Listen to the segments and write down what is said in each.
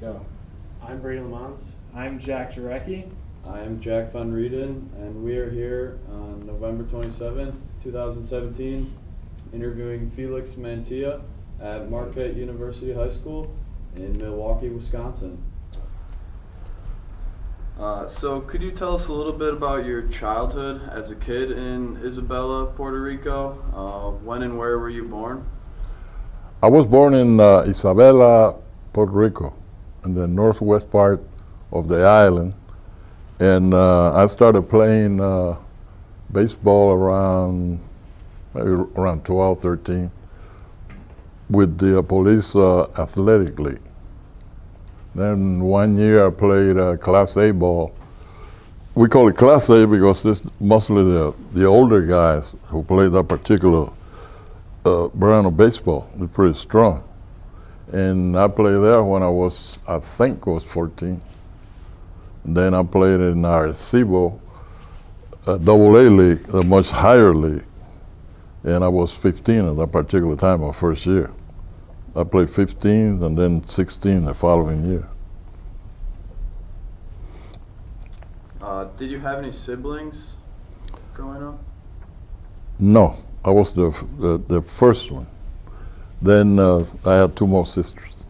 Go. I'm Brady Lamons. I'm Jack Jarecki. I am Jack Van Rieden, and we are here on November 27th, 2017, interviewing Felix Mantilla at Marquette University High School in Milwaukee, Wisconsin. So could you tell us a little bit about your childhood as a kid in Isabela, Puerto Rico? When and where were you born? I was born in Isabela, Puerto Rico, in the northwest part of the island. And I started playing baseball around 12, 13 with the police athletic league. Then 1 year I played Class A ball. We call it Class A because this mostly the older guys who play that particular brand of baseball. They're pretty strong. And I played there when I think was 14. And then I played in Arecibo, a Double-A league, a much higher league. And I was 15 at that particular time, my first year. I played 15 and then 16 the following year. Did you have any siblings growing up? No, I was the first one. Then I had two more sisters,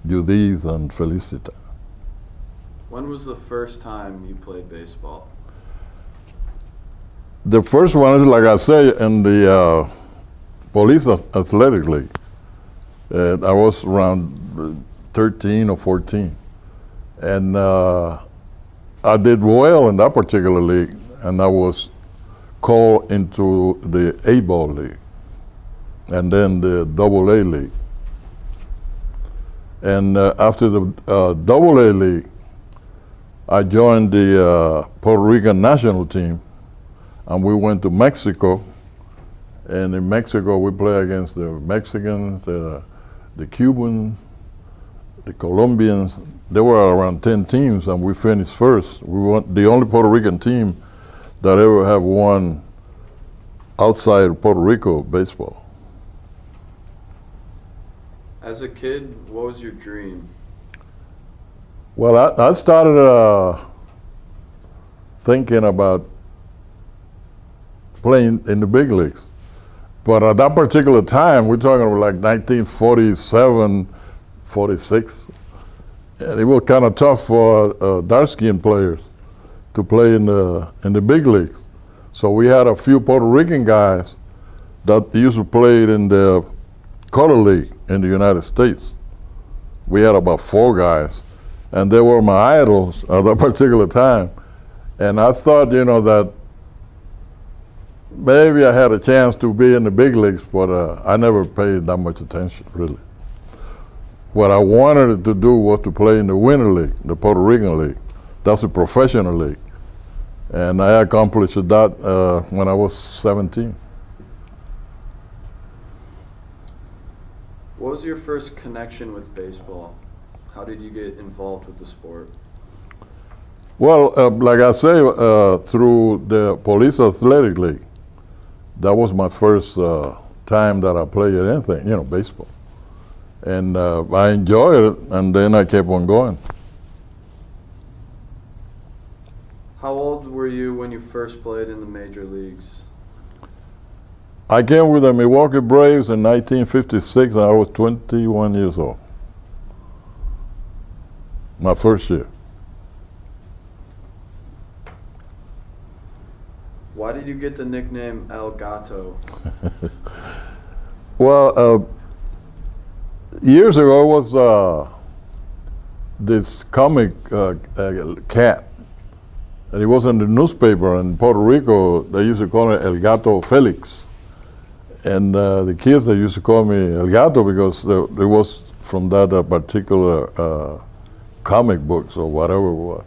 Judith and Felicita. When was the first time you played baseball? The first one is, like I say, in the police athletic league. I was around 13 or 14. And I did well in that particular league, and I was called into the A-ball league and then the Double-A league. And after the Double-A league, I joined the Puerto Rican national team, and we went to Mexico. And in Mexico, we played against the Mexicans, the Cubans, the Colombians. There were around 10 teams, and we finished first. We were the only Puerto Rican team that ever have won outside Puerto Rico baseball. As a kid, what was your dream? Well, I started thinking about playing in the big leagues. But at that particular time, we're talking about like 1947, 46, and it was kind of tough for dark-skinned players to play in the big leagues. So we had a few Puerto Rican guys that used to play in the color league in the United States. We had about 4 guys, and they were my idols at that particular time. And I thought, that maybe I had a chance to be in the big leagues, but I never paid that much attention, really. What I wanted to do was to play in the Winter League, the Puerto Rican League. That's a professional league. And I accomplished that when I was 17. What was your first connection with baseball? How did you get involved with the sport? Well, like I say, through the Police Athletic League. That was my first time that I played anything, baseball. And I enjoyed it, and then I kept on going. How old were you when you first played in the major leagues? I came with the Milwaukee Braves in 1956, and I was 21 years old. My first year. Why did you get the nickname El Gato? Well, years ago it was this comic cat, and it was in the newspaper in Puerto Rico. They used to call it El Gato Felix. And the kids, they used to call me El Gato because it was from that particular comic books or whatever it was.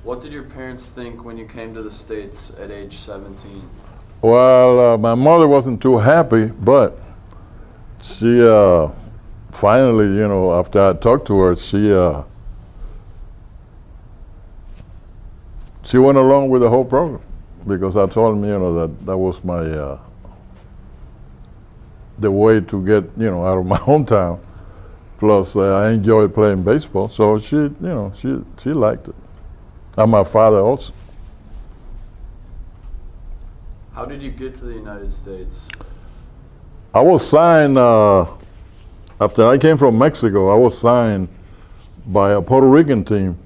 What did your parents think when you came to the States at age 17? Well, my mother wasn't too happy, but she finally, after I talked to her, she went along with the whole program because I told them, that was the way to get, out of my hometown. Plus, I enjoyed playing baseball, so she liked it. And my father also. How did you get to the United States? I was signed, after I came from Mexico, I was signed by a Puerto Rican team.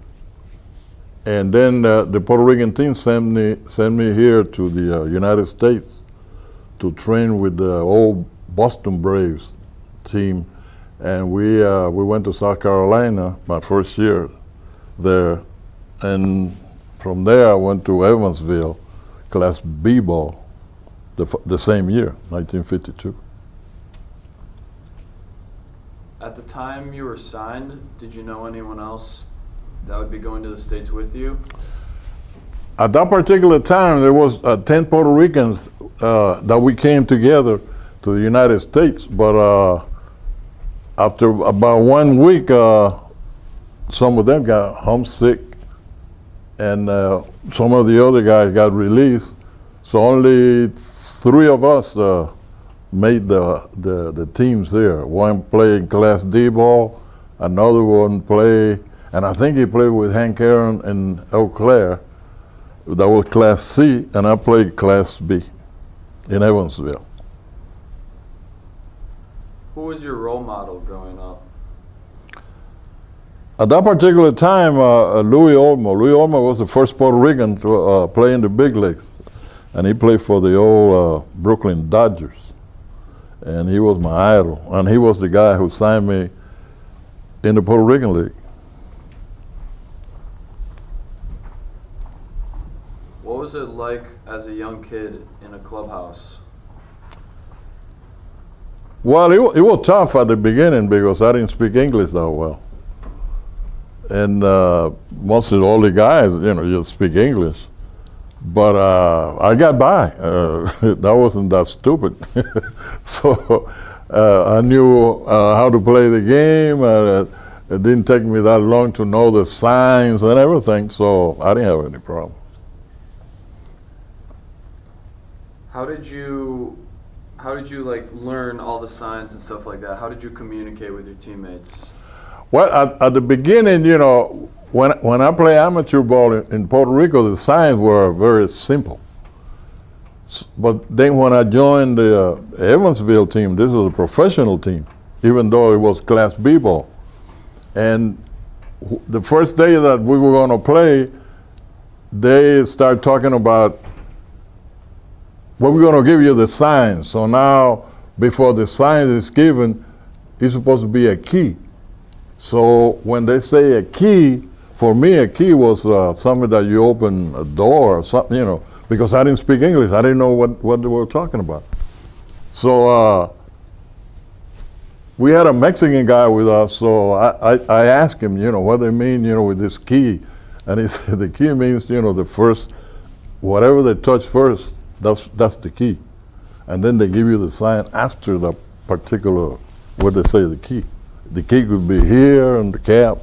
And then the Puerto Rican team sent me here to the United States to train with the old Boston Braves team. And we went to South Carolina my first year there. And from there I went to Evansville, Class B ball, the same year, 1952. At the time you were signed, did you know anyone else that would be going to the States with you? At that particular time, there was 10 Puerto Ricans that we came together to the United States. But after about 1 week, some of them got homesick, and some of the other guys got released. So only 3 of us made the teams there. One played Class D ball, another one played, and I think he played with Hank Aaron in Eau Claire. That was Class C, and I played Class B in Evansville. Who was your role model growing up? At that particular time, Louis Olmo. Louis Olmo was the first Puerto Rican to play in the big leagues, and he played for the old Brooklyn Dodgers. And he was my idol, and he was the guy who signed me in the Puerto Rican League. What was it like as a young kid in a clubhouse? Well, it was tough at the beginning because I didn't speak English that well. And most of all the guys, just speak English. But I got by. That wasn't that stupid. So I knew how to play the game. It didn't take me that long to know the signs and everything, so I didn't have any problem. How did you learn all the signs and stuff like that? How did you communicate with your teammates? Well, at the beginning, when I play amateur ball in Puerto Rico, the signs were very simple. But then when I joined the Evansville team, this was a professional team, even though it was Class B ball. And the first day that we were going to play, they started talking about, well, we're going to give you the signs. So now, before the sign is given, it's supposed to be a key. So when they say a key, for me, a key was something that you open a door or something, because I didn't speak English. I didn't know what they were talking about. So we had a Mexican guy with us, so I asked him, what they mean, with this key. And he said, the key means, the first, whatever they touch first, that's the key. And then they give you the sign after the particular, what they say, the key. The key could be here on the cap,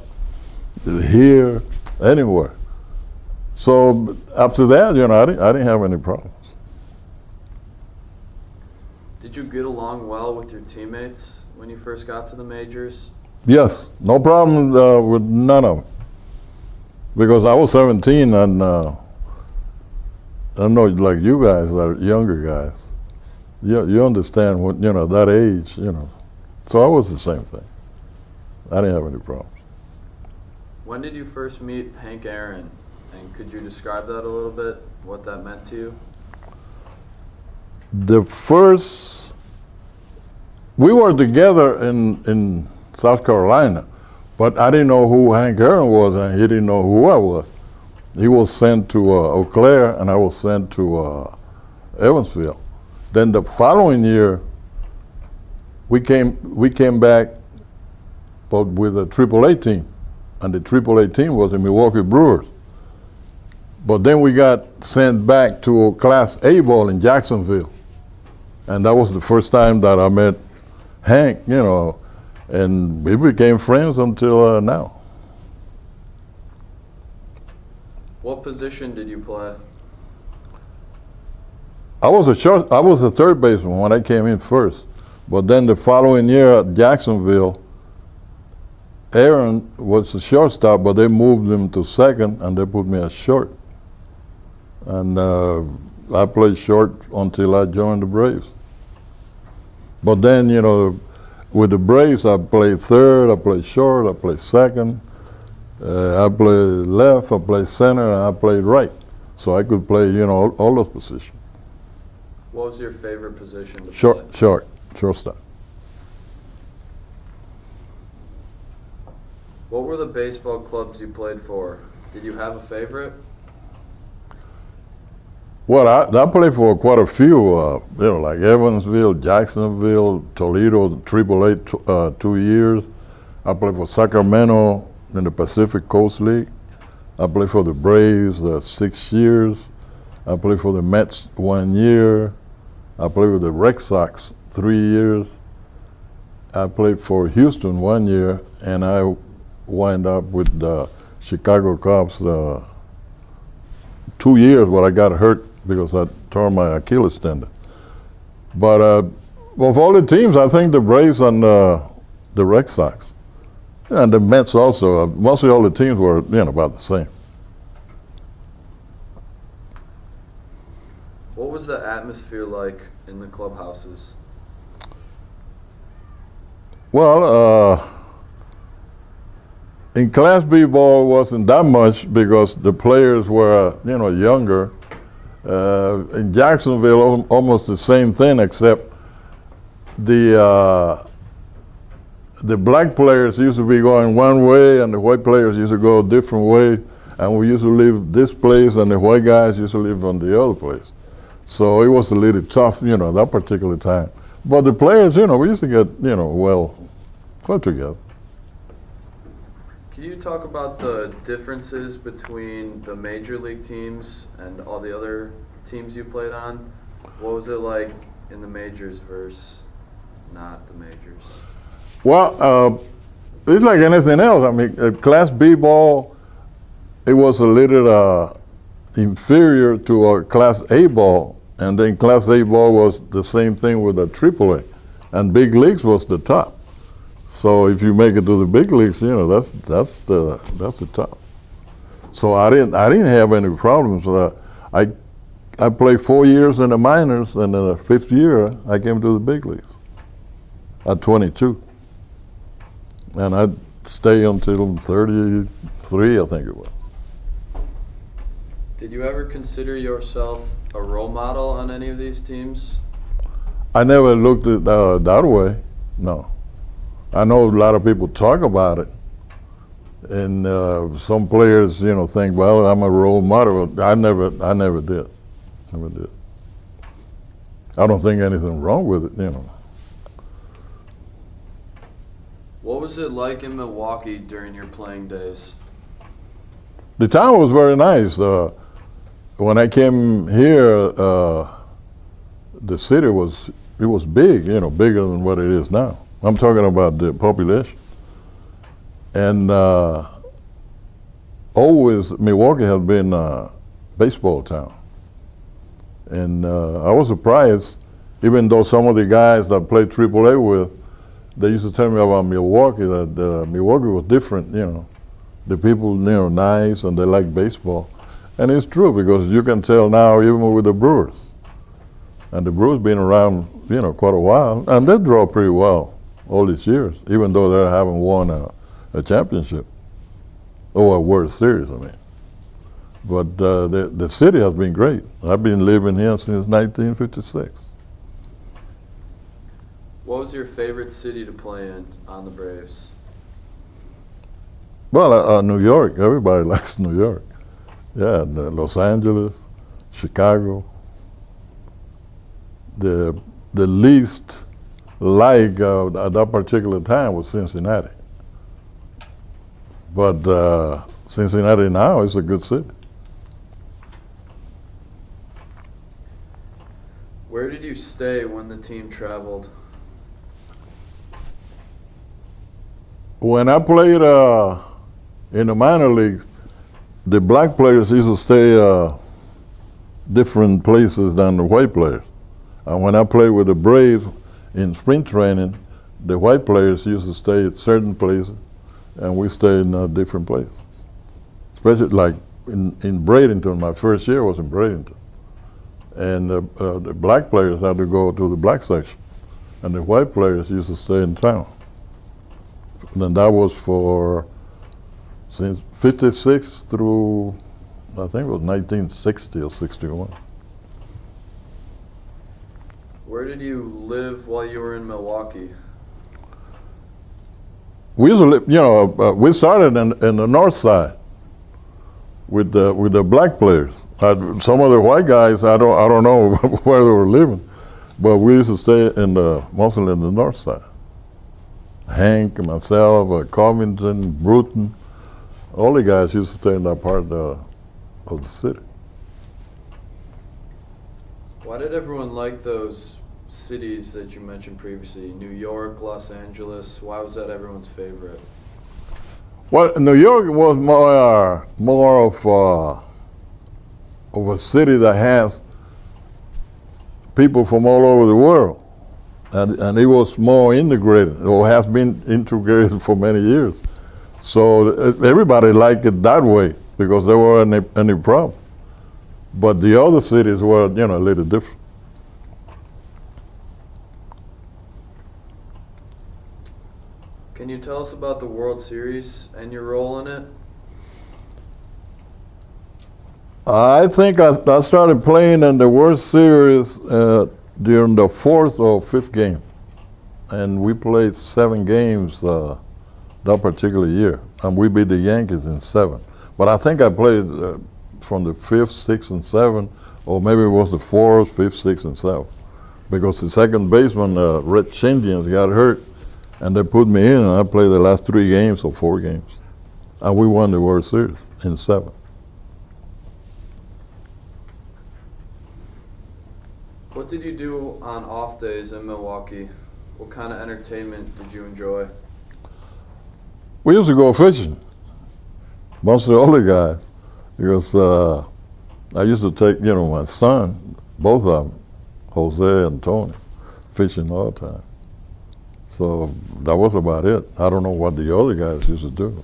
here, anywhere. So after that, I didn't have any problems. Did you get along well with your teammates when you first got to the majors? Yes, no problem with none of them. Because I was 17 and I know like you guys are younger guys. You understand what, that age, So I was the same thing. I didn't have any problems. When did you first meet Hank Aaron? And could you describe that a little bit, what that meant to you? We were together in South Carolina, but I didn't know who Hank Aaron was, and he didn't know who I was. He was sent to Eau Claire, and I was sent to Evansville. Then the following year, we came back, but with a AAA team, and the AAA team was the Milwaukee Brewers. But then we got sent back to Class A ball in Jacksonville, and that was the first time that I met Hank, and we became friends until now. What position did you play? I was a third baseman when I came in first, But then the following year at Jacksonville, Aaron was the shortstop, but they moved him to second, and they put me at short. And I played short until I joined the Braves. But then, you know, with the Braves, I played third, I played short, I played second, I played left, I played center, and I played right. So I could play, you know, all those positions. What was your favorite position to play? Shortstop. What were the baseball clubs you played for? Did you have a favorite? Well, I played for quite a few, you know, like Evansville, Jacksonville, Toledo, AAA 2 years. I played for Sacramento in the Pacific Coast League. I played for the Braves 6 years. I played for the Mets 1 year. I played with the Red Sox 3 years. I played for Houston 1 year, and I wound up with the Chicago Cubs 2 years, but I got hurt because I tore my Achilles tendon. But of all the teams, I think the Braves and the Red Sox, and the Mets also. Mostly all the teams were, you know, about the same. What was the atmosphere like in the clubhouses? Well, in Class B ball wasn't that much because the players were, you know, younger. In Jacksonville, almost the same thing, except the black players used to be going one way and the white players used to go a different way, and we used to live this place and the white guys used to live on the other place. So it was a little tough, you know, that particular time. But the players, you know, we used to get, you know, well together. Can you talk about the differences between the major league teams and all the other teams you played on? What was it like in the majors versus not the majors? Well, it's like anything else. I mean, Class B ball, it was a little inferior to Class A ball, and then Class A ball was the same thing with a AAA, and big leagues was the top. So if you make it to the big leagues, you know, that's the top. So I didn't have any problems. I played 4 years in the minors, and in the fifth year I came to the big leagues at 22, and I stayed until 33, I think it was. Did you ever consider yourself a role model on any of these teams? I never looked at that way. No. I know a lot of people talk about it, and some players, you know, think, well, I'm a role model. I never did. Never did. I don't think anything wrong with it, you know. What was it like in Milwaukee during your playing days? The town was very nice. When I came here, the city was big, you know, bigger than what it is now. I'm talking about the population. And always Milwaukee has been a baseball town. And I was surprised, even though some of the guys that I played AAA with, they used to tell me about Milwaukee, that Milwaukee was different, you know. The people, you know, nice, and they like baseball. And it's true, because you can tell now, even with the Brewers. And the Brewers been around, you know, quite a while, and they draw pretty well all these years, even though they haven't won a championship or a World Series, I mean. But the city has been great. I've been living here since 1956. What was your favorite city to play in on the Braves? Well, New York. Everybody likes New York. Yeah, Los Angeles, Chicago. The least like at that particular time was Cincinnati. But Cincinnati now is a good city. Where did you stay when the team traveled? When I played in the minor leagues, the black players used to stay different places than the white players. And when I played with the Braves in spring training, the white players used to stay at certain places, and we stayed in a different place. Especially like in Bradenton, my first year was in Bradenton. And the black players had to go to the black section, and the white players used to stay in town. And that was for since '56 through, I think it was 1960 or '61. Where did you live while you were in Milwaukee? We used to live, we started in the north side with the black players. Some of the white guys, I don't know where they were living, but we used to stay mostly in the north side. Hank, myself, Covington, Bruton, all the guys used to stay in that part of the city. Why did everyone like those cities that you mentioned previously? New York, Los Angeles. Why was that everyone's favorite? Well, New York was more of a city that has people from all over the world, and it was more integrated, or has been integrated for many years. So everybody liked it that way because there weren't any problem. But the other cities were, a little different. Can you tell us about the World Series and your role in it? I think I started playing in the World Series during the fourth or fifth game. And we played 7 games that particular year. And we beat the Yankees in 7. But I think I played from the 5th, 6th, and 7th, or maybe it was the 4th, 5th, 6th, and 7th. Because the second baseman, Red Chindians, got hurt, and they put me in, and I played the last 3 games or 4 games. And we won the World Series in 7. What did you do on off days in Milwaukee? What kind of entertainment did you enjoy? We used to go fishing, mostly all the guys, because I used to take, my son, both of them, Jose and Tony, fishing all the time. So that was about it. I don't know what the other guys used to do,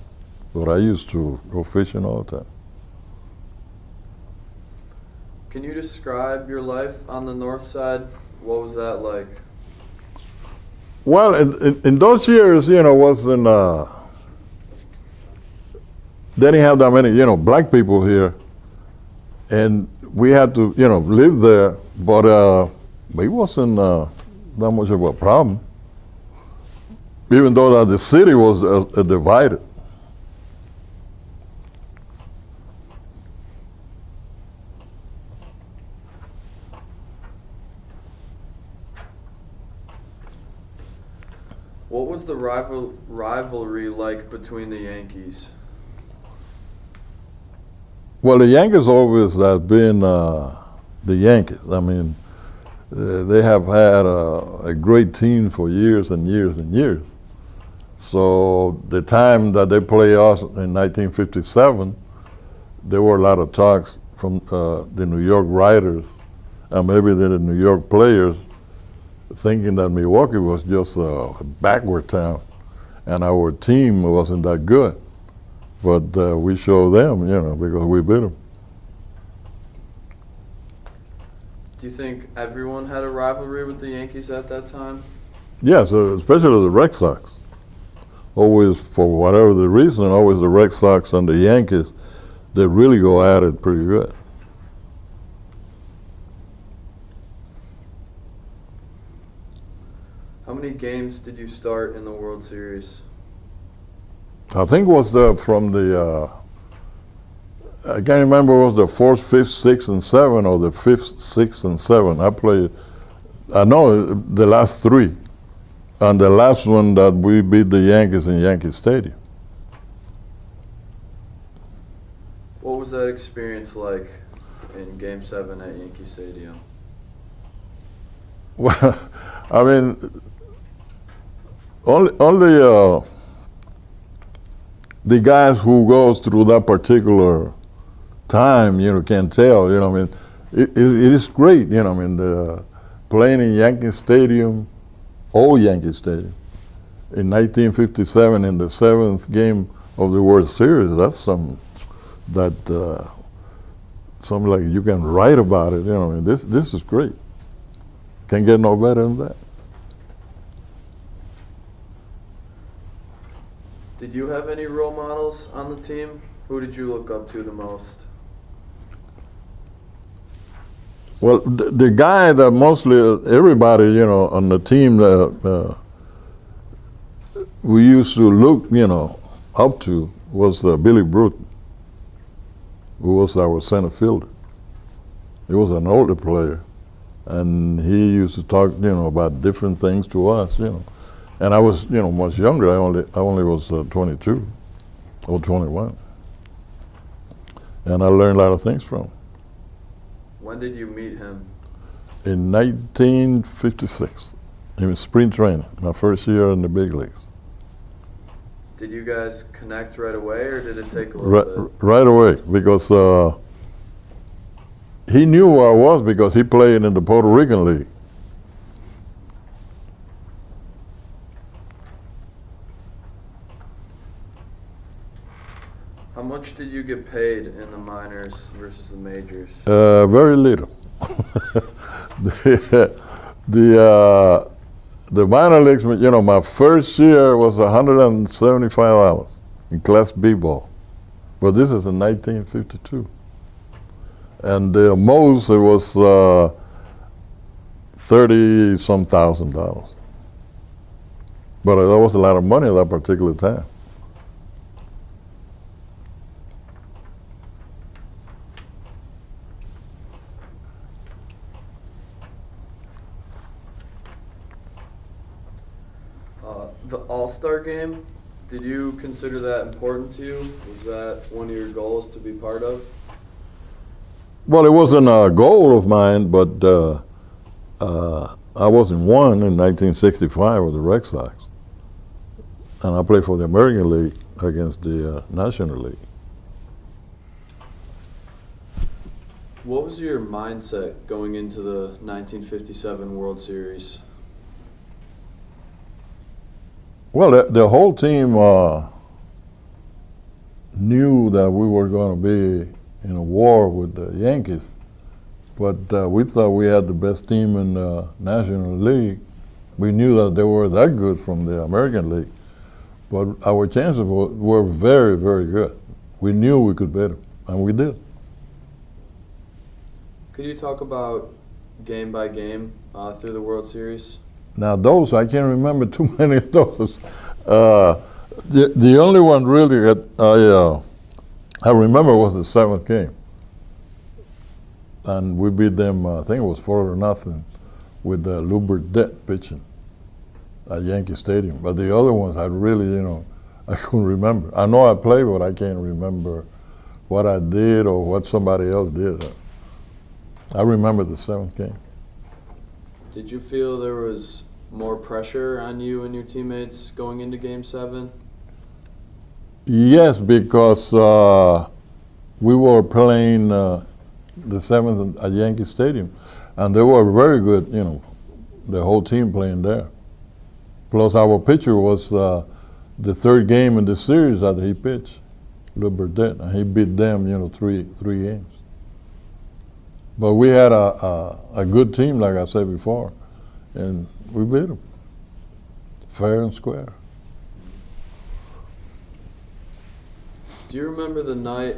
but I used to go fishing all the time. Can you describe your life on the north side? What was that like? Well, in those years, wasn't they didn't have that many, black people here, and we had to, live there, but it wasn't that much of a problem, even though the city was divided. What was the rivalry like between the Yankees? Well, the Yankees always have been the Yankees. I mean, they have had a great team for years and years and years. So the time that they played us in 1957, there were a lot of talks from the New York writers and maybe the New York players thinking that Milwaukee was just a backward town and our team wasn't that good. But we showed them, because we beat them. Do you think everyone had a rivalry with the Yankees at that time? Yes, especially the Red Sox. Always, for whatever the reason, always the Red Sox and the Yankees, they really go at it pretty good. How many games did you start in the World Series? I think it was from the, I can't remember, it was the 4th, 5th, 6th, and 7, or the 5th, 6th, and 7. I know the last 3. And the last one that we beat the Yankees in Yankee Stadium. What was that experience like in Game 7 at Yankee Stadium? Well, I mean, only the guys who goes through that particular time, can tell, I mean, it is great, playing in Yankee Stadium old Yankee Stadium in 1957 in the 7th game of the World Series. That's something that something like you can write about it. You know, and this is great. Can't get no better than that. Did you have any role models on the team? Who did you look up to the most? Well, the guy that mostly everybody, you know, on the team we used to look, you know, up to was Billy Bruton, who was our center fielder. He was an older player, and he used to talk, you know, about different things to us, you know. And I was, you know, much younger. I only was 22 or 21, and I learned a lot of things from him. When did you meet him? In 1956, in spring training, my first year in the big leagues. Did you guys connect right away, or did it take a little bit? Right away, because he knew who I was because he played in the Puerto Rican League. How much did you get paid in the minors versus the majors? Very little. The minor leagues, you know, my first year was $175 in Class B ball. But this is in 1952. And the most, it was $30-some thousand. But that was a lot of money at that particular time. The All-Star game, did you consider that important to you? Was that one of your goals to be part of? Well, it wasn't a goal of mine, but I was in one in 1965 with the Red Sox. And I played for the American League against the National League. What was your mindset going into the 1957 World Series? Well, the whole team knew that we were going to be in a war with the Yankees, but we thought we had the best team in the National League. We knew that they were that good from the American League, but our chances were very, very good. We knew we could beat them, and we did. Could you talk about game by game through the World Series? Now those, I can't remember too many of those. The only one really that I remember was the 7th game. And we beat them, I think it was 4-0 with Lou Burdette pitching at Yankee Stadium. But the other ones I really, you know, I couldn't remember. I know I played, but I can't remember what I did or what somebody else did. I remember the 7th game. Did you feel there was more pressure on you and your teammates going into Game 7? Yes, because we were playing the 7th at Yankee Stadium, and they were very good, you know, the whole team playing there. Plus our pitcher was the 3rd game in the series that he pitched, Lou Burdette, and he beat them, you know, three games. But we had a good team, like I said before, and we beat them, fair and square. Do you remember the night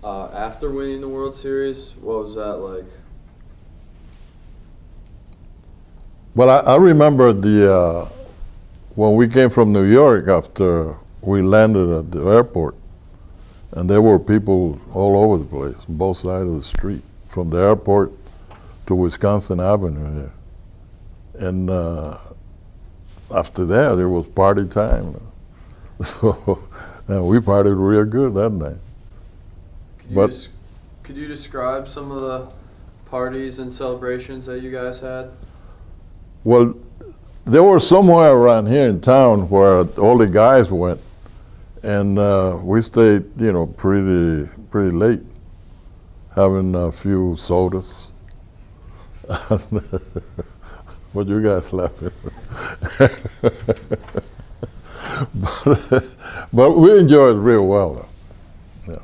after winning the World Series? What was that like? Well, I remember when we came from New York after we landed at the airport, and there were people all over the place, both sides of the street, from the airport to Wisconsin Avenue here. And after that, it was party time. So we partied real good that night. Could you describe some of the parties and celebrations that you guys had? Well, there were somewhere around here in town where all the guys went, and we stayed, you know, pretty late, having a few sodas. What you guys laughing? but we enjoy it real well, though. Yeah.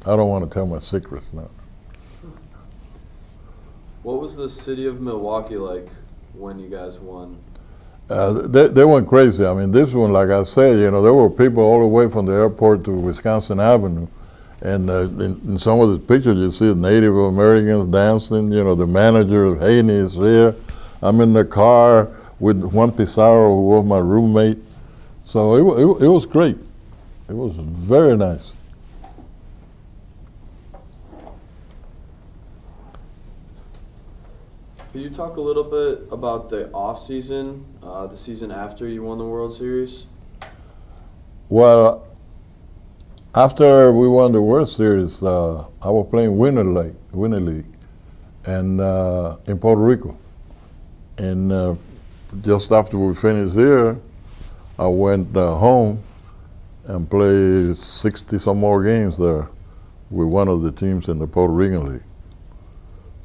I don't want to tell my secrets now. What was the city of Milwaukee like when you guys won? They went crazy. I mean, this one, like I said, you know, there were people all the way from the airport to Wisconsin Avenue. And in some of the pictures, you see Native Americans dancing. You know, the manager, Haney, is there. I'm in the car with Juan Pizarro, who was my roommate. So it was great. It was very nice. Can you talk a little bit about the off season, the season after you won the World Series? Well, after we won the World Series, I was playing Winter League, and in Puerto Rico. And just after we finished here, I went home and played 60 some more games there with one of the teams in the Puerto Rican League.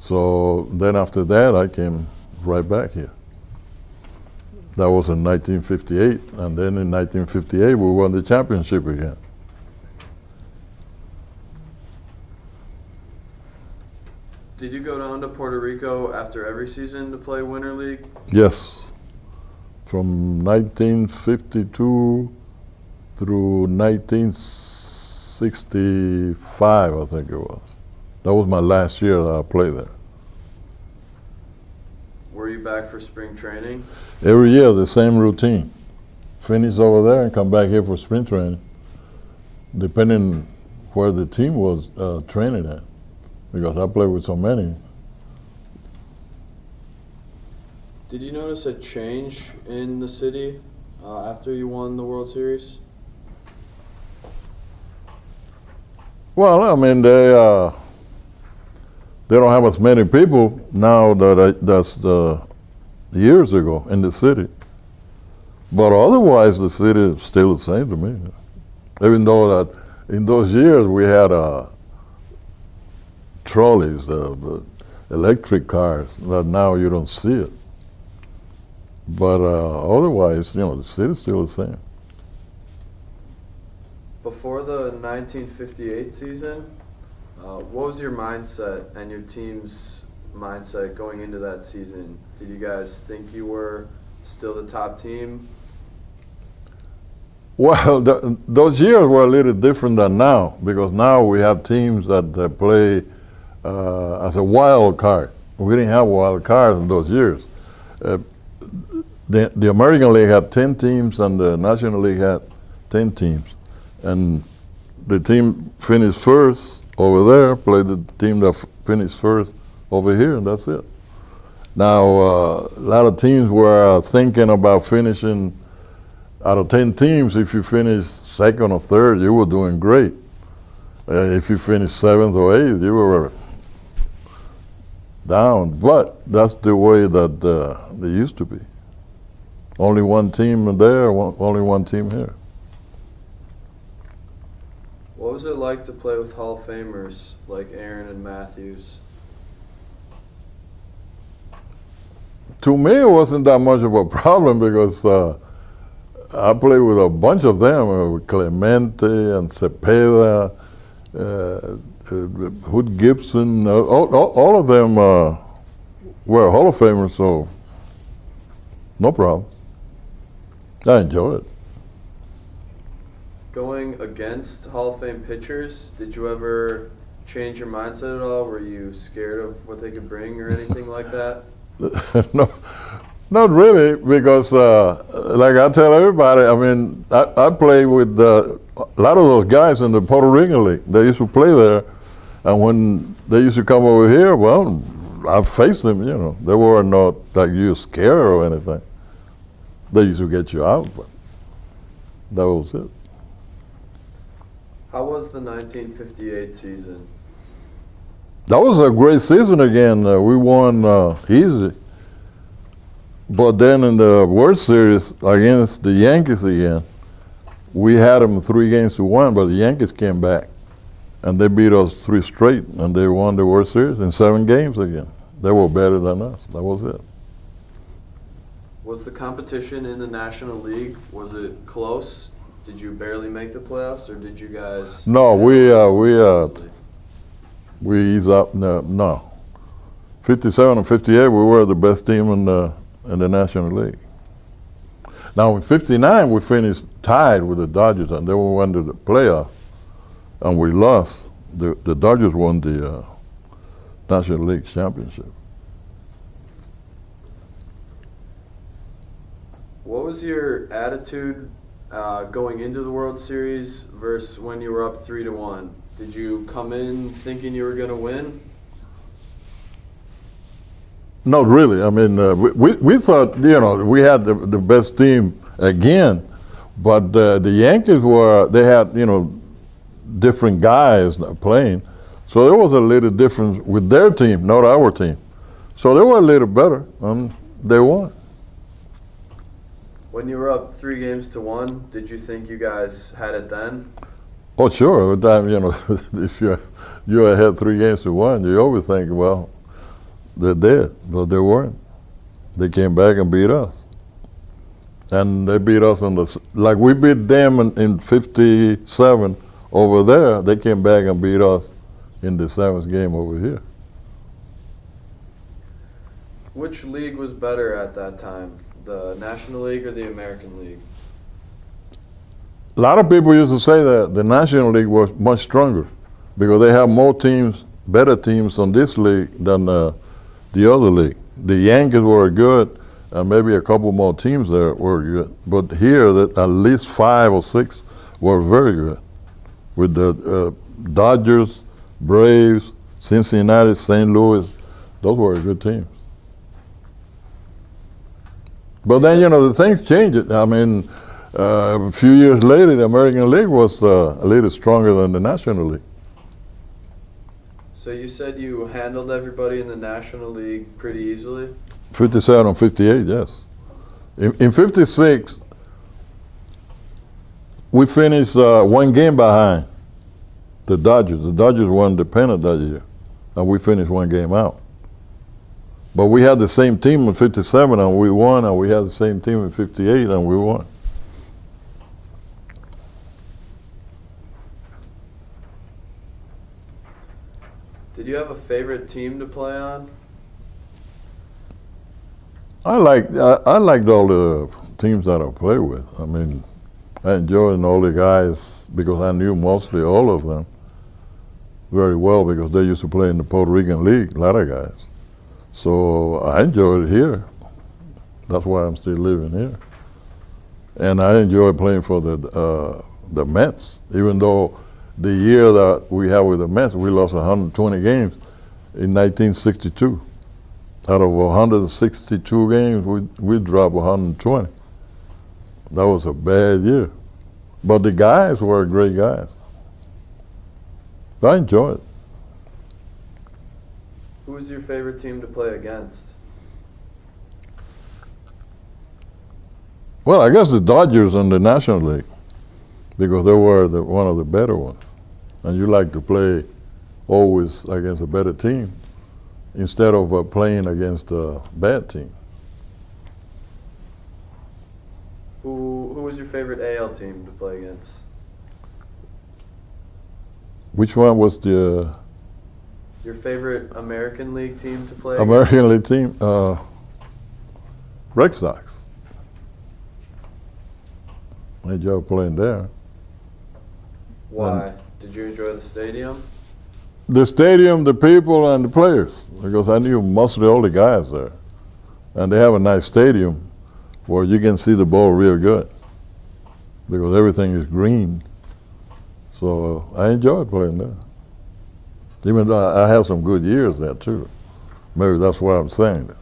So then after that, I came right back here. That was in 1958, and then in 1958, we won the championship again. Did you go down to Puerto Rico after every season to play Winter League? Yes. From 1952 through 1965, I think it was. That was my last year that I played there. Were you back for spring training? Every year, the same routine. Finish over there and come back here for spring training, depending where the team was training at, because I played with so many. Did you notice a change in the city after you won the World Series? Well, I mean, they don't have as many people now that's years ago in the city. But otherwise, the city is still the same to me. Even though that in those years we had trolleys, the electric cars, that now you don't see it. But otherwise, you know, the city's still the same. Before the 1958 season, what was your mindset and your team's mindset going into that season? Did you guys think you were still the top team? Well, those years were a little different than now, because now we have teams that play as a wild card. We didn't have wild cards in those years. The American League had 10 teams and the National League had 10 teams. And the team finished first over there, played the team that finished first over here, and that's it. Now, a lot of teams were thinking about finishing, out of 10 teams, if you finished second or third, you were doing great. If you finished seventh or eighth, you were down. But that's the way that they used to be. Only one team there, only one team here. What was it like to play with Hall of Famers like Aaron and Matthews? To me, it wasn't that much of a problem because I played with a bunch of them, with Clemente and Cepeda, Hood Gibson, all of them were Hall of Famers, so no problem. I enjoyed it. Going against Hall of Fame pitchers, did you ever change your mindset at all? Were you scared of what they could bring or anything like that? No, not really, because like I tell everybody, I mean, I played with a lot of those guys in the Puerto Rican League. They used to play there, and when they used to come over here, well, I faced them, you know. They were not like you scared or anything. They used to get you out, but that was it. How was the 1958 season? That was a great season again. We won easy. But then in the World Series against the Yankees again, we had them 3-1, but the Yankees came back. And they beat us 3 straight, and they won the World Series in 7 games again. They were better than us. That was it. Was the competition in the National League, was it close? Did you barely make the playoffs, or did you guys? No, we eased up. No, 57 and 58, we were the best team in the National League. Now in 59, we finished tied with the Dodgers, and then we went to the playoff, and we lost. The Dodgers won the National League championship. What was your attitude going into the World Series versus when you were up 3-1? Did you come in thinking you were going to win? Not really. I mean, we thought, we had the best team again, but the Yankees they had, different guys playing. So there was a little difference with their team, not our team. So they were a little better, and they won. When you were up 3-1, did you think you guys had it then? Oh, sure. At the time, if you're ahead 3-1, you always think, well, they're dead, but they weren't. They came back and beat us. And they beat us like we beat them in 57 over there. They came back and beat us in the 7th game over here. Which league was better at that time, the National League or the American League? A lot of people used to say that the National League was much stronger because they have more teams, better teams on this league than the other league. The Yankees were good, and maybe a couple more teams there were good. But here, at least 5 or 6 were very good, with the Dodgers, Braves, Cincinnati, St. Louis. Those were good teams. But then, the things changed. I mean, a few years later, the American League was a little stronger than the National League. So you said you handled everybody in the National League pretty easily? 57 and 58, yes. In 56, we finished 1 game behind the Dodgers. The Dodgers won the pennant that year, and we finished 1 game out. But we had the same team in 57 and we won, and we had the same team in 58 and we won. Did you have a favorite team to play on? I liked all the teams that I played with. I mean, I enjoyed all the guys because I knew mostly all of them very well because they used to play in the Puerto Rican League, a lot of guys. So I enjoyed it here. That's why I'm still living here. And I enjoy playing for the Mets, even though the year that we had with the Mets, we lost 120 games in 1962. Out of 162 games, we dropped 120. That was a bad year. But the guys were great guys. I enjoyed it. Who was your favorite team to play against? Well, I guess the Dodgers in the National League, because they were one of the better ones. And you like to play always against a better team instead of playing against a bad team. Who was your favorite AL team to play against? Which one was the... Your favorite American League team to play American League team? Red Sox. I enjoyed playing there. Why? Did you enjoy the stadium? The stadium, the people, and the players, because I knew mostly all the guys there. And they have a nice stadium where you can see the ball real good because everything is green. So I enjoyed playing there. Even though I had some good years there too. Maybe that's why I'm saying that.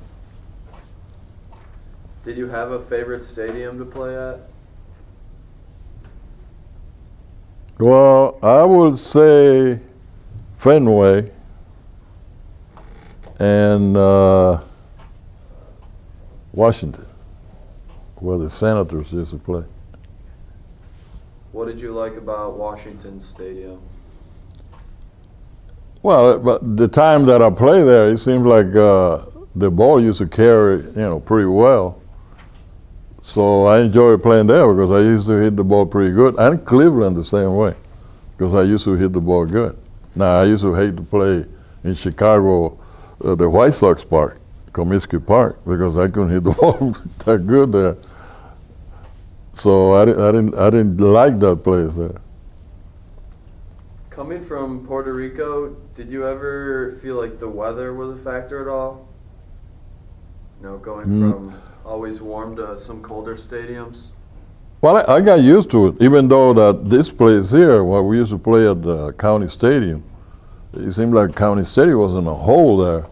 Did you have a favorite stadium to play at? Well, I would say Fenway and Washington, where the Senators used to play. What did you like about Washington Stadium? Well, but the time that I played there, it seemed like the ball used to carry, pretty well, So I enjoyed playing there because I used to hit the ball pretty good. And Cleveland the same way, because I used to hit the ball good. Now, I used to hate to play in Chicago, the White Sox Park, Comiskey Park, because I couldn't hit the ball that good there. So I didn't like that place there. Coming from Puerto Rico, did you ever feel like the weather was a factor at all? You know, going from always warm to some colder stadiums? Well, I got used to it, even though that this place here, where we used to play at the county stadium, it seemed like county stadium was in a hole there,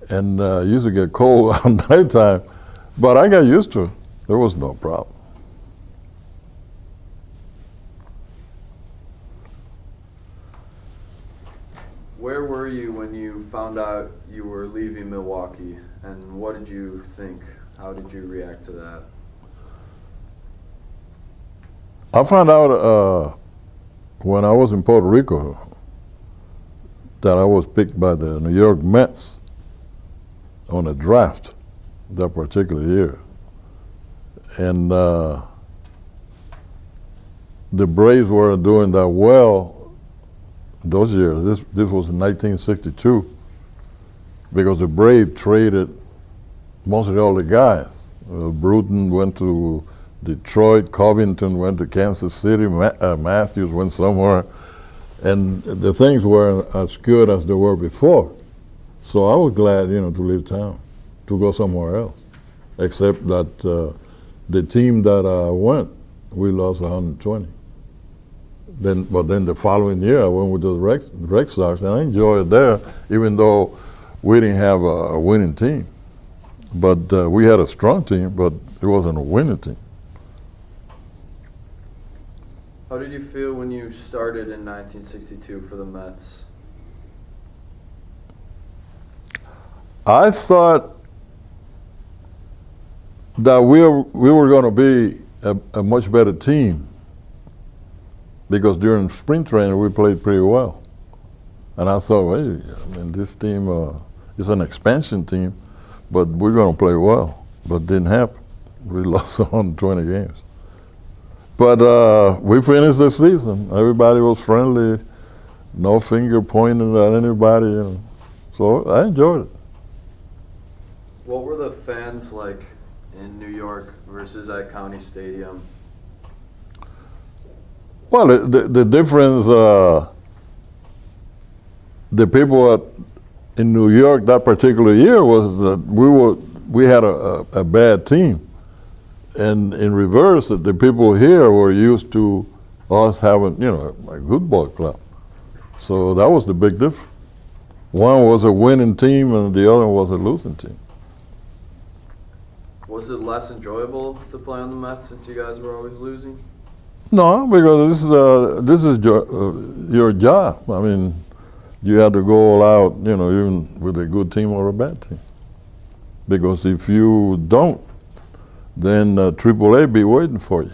and it used to get cold at nighttime. But I got used to it. There was no problem. Where were you when you found out you were leaving Milwaukee, and what did you think? How did you react to that? I found out when I was in Puerto Rico that I was picked by the New York Mets on a draft that particular year. And the Braves weren't doing that well those years. This was in 1962, because the Braves traded mostly all the guys. Bruton went to Detroit, Covington went to Kansas City, Matthews went somewhere, and the things weren't as good as they were before. So I was glad, to leave town, to go somewhere else. Except that the team that I went, we lost 120. But then the following year, I went with the Red Sox, and I enjoyed it there, even though we didn't have a winning team. But we had a strong team, but it wasn't a winning team. How did you feel when you started in 1962 for the Mets? I thought that we were going to be a much better team, because during spring training we played pretty well. And I thought, hey, this team is an expansion team, but we're going to play well. But it didn't happen. We lost 120 games. But we finished the season. Everybody was friendly, no finger pointing at anybody. So I enjoyed it. What were the fans like in New York versus at County Stadium? Well, the difference, the people in New York that particular year was that we had a bad team. And in reverse, the people here were used to us having, a good ball club. So that was the big difference. One was a winning team and the other was a losing team. Was it less enjoyable to play on the Mets since you guys were always losing? No, because this is your job. I mean, you have to go all out, even with a good team or a bad team. Because if you don't, then AAA be waiting for you.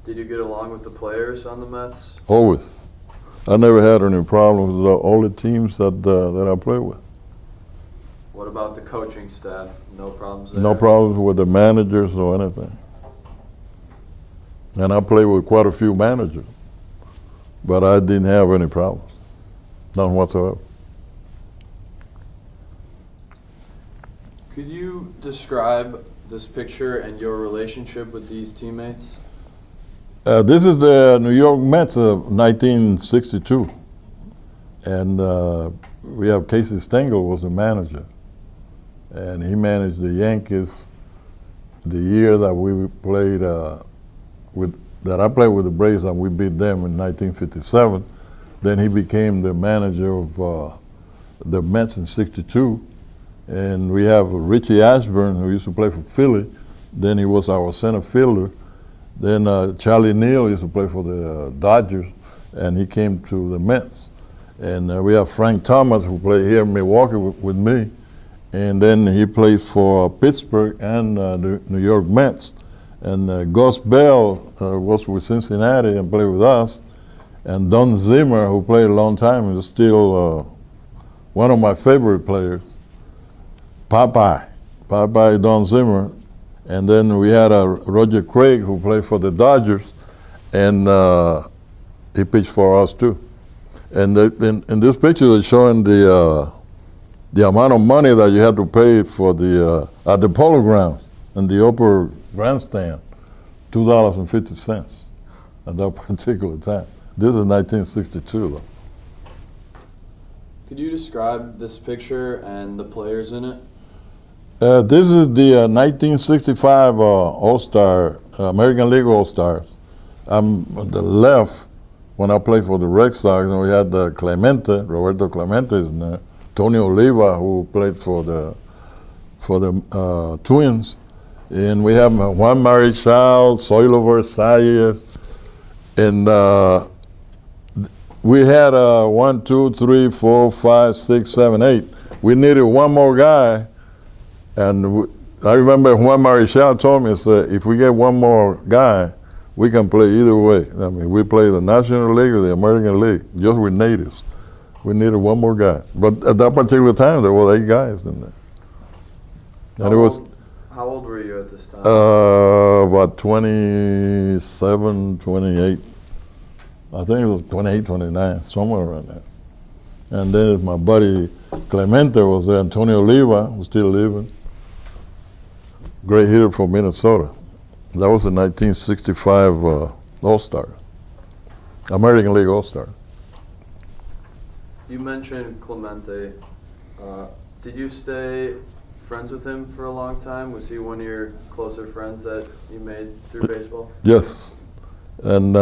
Did you get along with the players on the Mets? Always. I never had any problems with all the teams that I played with. What about the coaching staff? No problems there? No problems with the managers or anything. And I played with quite a few managers, but I didn't have any problems, none whatsoever. Could you describe this picture and your relationship with these teammates? This is the New York Mets of 1962, and we have Casey Stengel was the manager, and he managed the Yankees the year that we played that I played with the Braves and we beat them in 1957. Then he became the manager of the Mets in '62. And we have Richie Ashburn, who used to play for Philly. Then he was our center fielder. Then Charlie Neal used to play for the Dodgers, and he came to the Mets. And we have Frank Thomas, who played here in Milwaukee with me. And then he played for Pittsburgh and the New York Mets. And Gus Bell was with Cincinnati and played with us. And Don Zimmer, who played a long time, is still one of my favorite players. Popeye. Bye-bye Don Zimmer. And then we had Roger Craig, who played for the Dodgers, and he pitched for us too. And in this picture, they're showing the amount of money that you had to pay for at the Polo Grounds in the upper grandstand, $2.50 at that particular time. This is 1962, though. Could you describe this picture and the players in it? This is the 1965 All-Star, American League All-Stars. I'm on the left when I played for the Red Sox, and we had Clemente, Roberto Clemente is in there, Tony Oliva, who played for the Twins, and we have Juan Marichal, Zoilo Versalles, and we had 1, 2, 3, 4, 5, 6, 7, 8. We needed one more guy, and I remember Juan Marichal told me, said, if we get one more guy, we can play either way. I mean, we play the National League or the American League, just with natives. We needed one more guy. But at that particular time, there were 8 guys in there. And how old were you at this time? About 27, 28. I think it was 28, 29, somewhere around there. And then my buddy Clemente was there, Antonio Oliva, who's still living. Great hitter from Minnesota. That was the 1965 All-Stars, American League All-Stars. You mentioned Clemente. Did you stay friends with him for a long time? Was he one of your closer friends that you made through baseball? Yes. And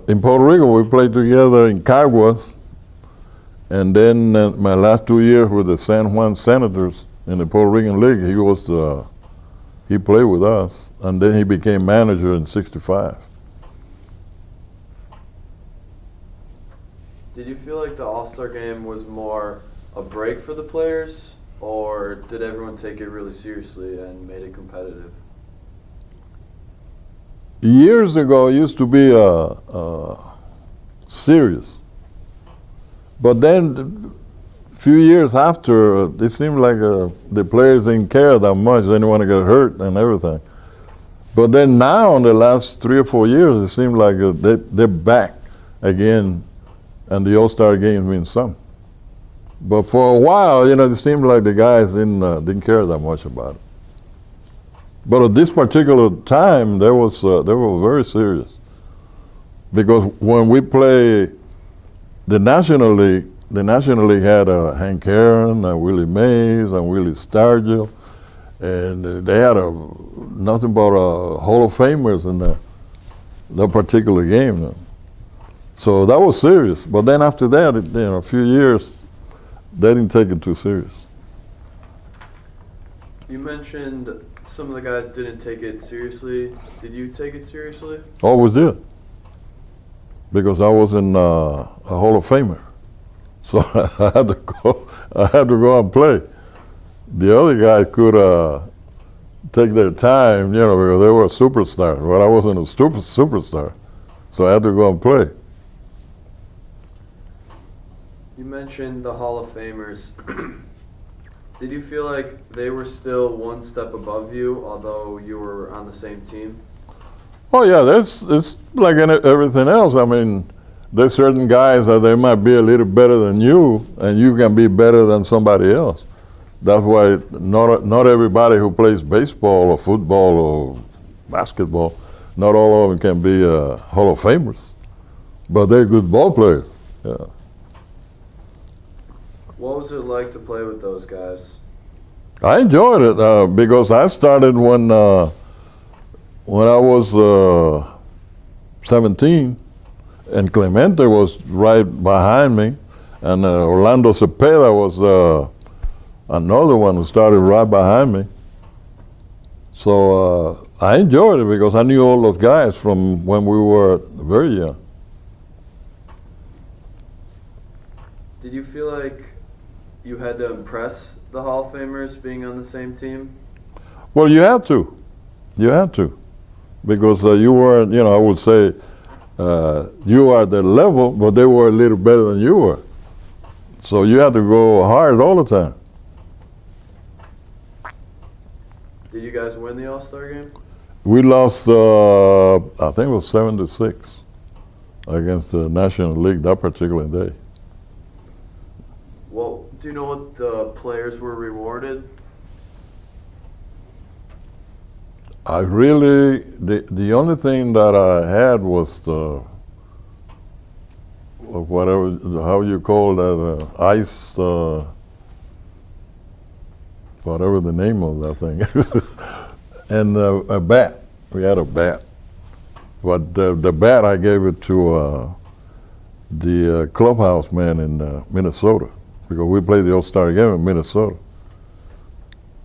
in Puerto Rico, we played together in Caguas. And then my last 2 years with the San Juan Senators in the Puerto Rican League, he played with us. And then he became manager in '65. Did you feel like the All-Star game was more a break for the players, or did everyone take it really seriously and made it competitive? Years ago, it used to be serious. But then, a few years after, it seemed like the players didn't care that much. They didn't want to get hurt and everything. But then now, in the last 3 or 4 years, it seems like they're back again, and the All-Star game means something. But for a while, it seemed like the guys didn't care that much about it. But at this particular time, they were very serious, because when we play the National League had Hank Aaron and Willie Mays and Willie Stargell, and they had nothing but Hall of Famers in that particular game. So that was serious. But then after that, a few years, they didn't take it too serious. You mentioned some of the guys didn't take it seriously. Did you take it seriously? Always did, because I was in a Hall of Famer. So I had to go and play. The other guys could take their time, because they were superstars. But I wasn't a superstar, so I had to go and play. You mentioned the Hall of Famers. Did you feel like they were still one step above you, although you were on the same team? Oh yeah, it's like everything else. I mean, there's certain guys that they might be a little better than you, and you can be better than somebody else. That's why not everybody who plays baseball or football or basketball, not all of them can be Hall of Famers, but they're good ball players. Yeah. What was it like to play with those guys? I enjoyed it because I started when I was 17, and Clemente was right behind me, and Orlando Cepeda was another one who started right behind me. So I enjoyed it because I knew all those guys from when we were very young. Did you feel like you had to impress the Hall of Famers being on the same team? Well, you have to. You have to. Because you were, I would say, you are at their level, but they were a little better than you were. So you had to go hard all the time. Did you guys win the All-Star game? We lost, I think it was 7-6 against the National League that particular day. Well, do you know what the players were rewarded? The only thing that I had was the, whatever, how you call that, ice, whatever the name of that thing. And a bat. We had a bat. But the bat, I gave it to the clubhouse man in Minnesota, because we played the All-Star game in Minnesota.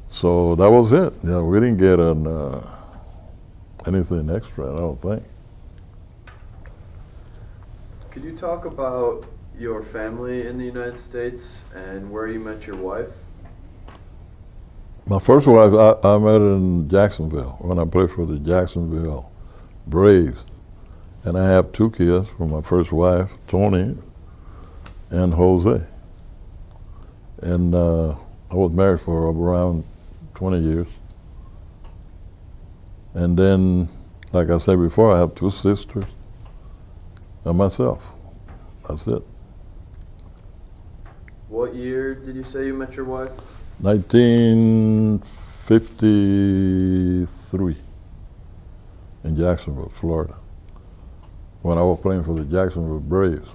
So that was it. You know, we didn't get anything extra, I don't think. Could you talk about your family in the United States and where you met your wife? My first wife, I met in Jacksonville when I played for the Jacksonville Braves. And I have 2 kids from my first wife, Tony and Jose. And I was married for around 20 years. And then, like I said before, I have 2 sisters and myself. That's it. What year did you say you met your wife? 1953 in Jacksonville, Florida, when I was playing for the Jacksonville Braves.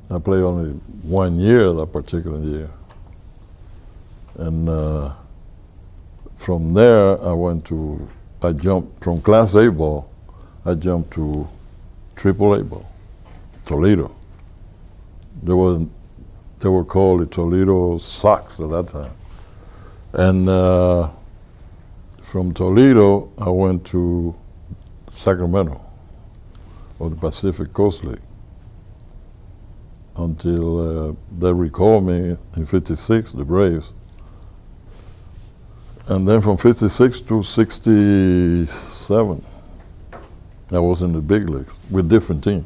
I played only 1 year that particular year. And from there, I jumped from Class A ball, I jumped to Triple-A ball, Toledo. They were called the Toledo Sox at that time. And from Toledo, I went to Sacramento, or the Pacific Coast League, until they recalled me in '56, the Braves. And then from '56 to '67, I was in the big leagues with different teams.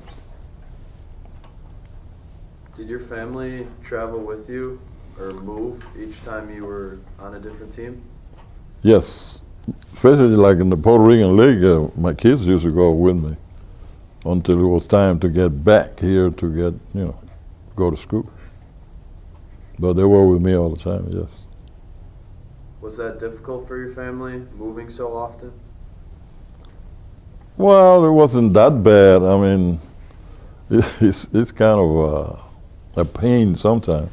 Did your family travel with you or move each time you were on a different team? Yes, especially like in the Puerto Rican League, my kids used to go with me until it was time to get back here to get, go to school. But they were with me all the time, yes. Was that difficult for your family, moving so often? Well, it wasn't that bad. I mean, it's kind of a pain sometimes,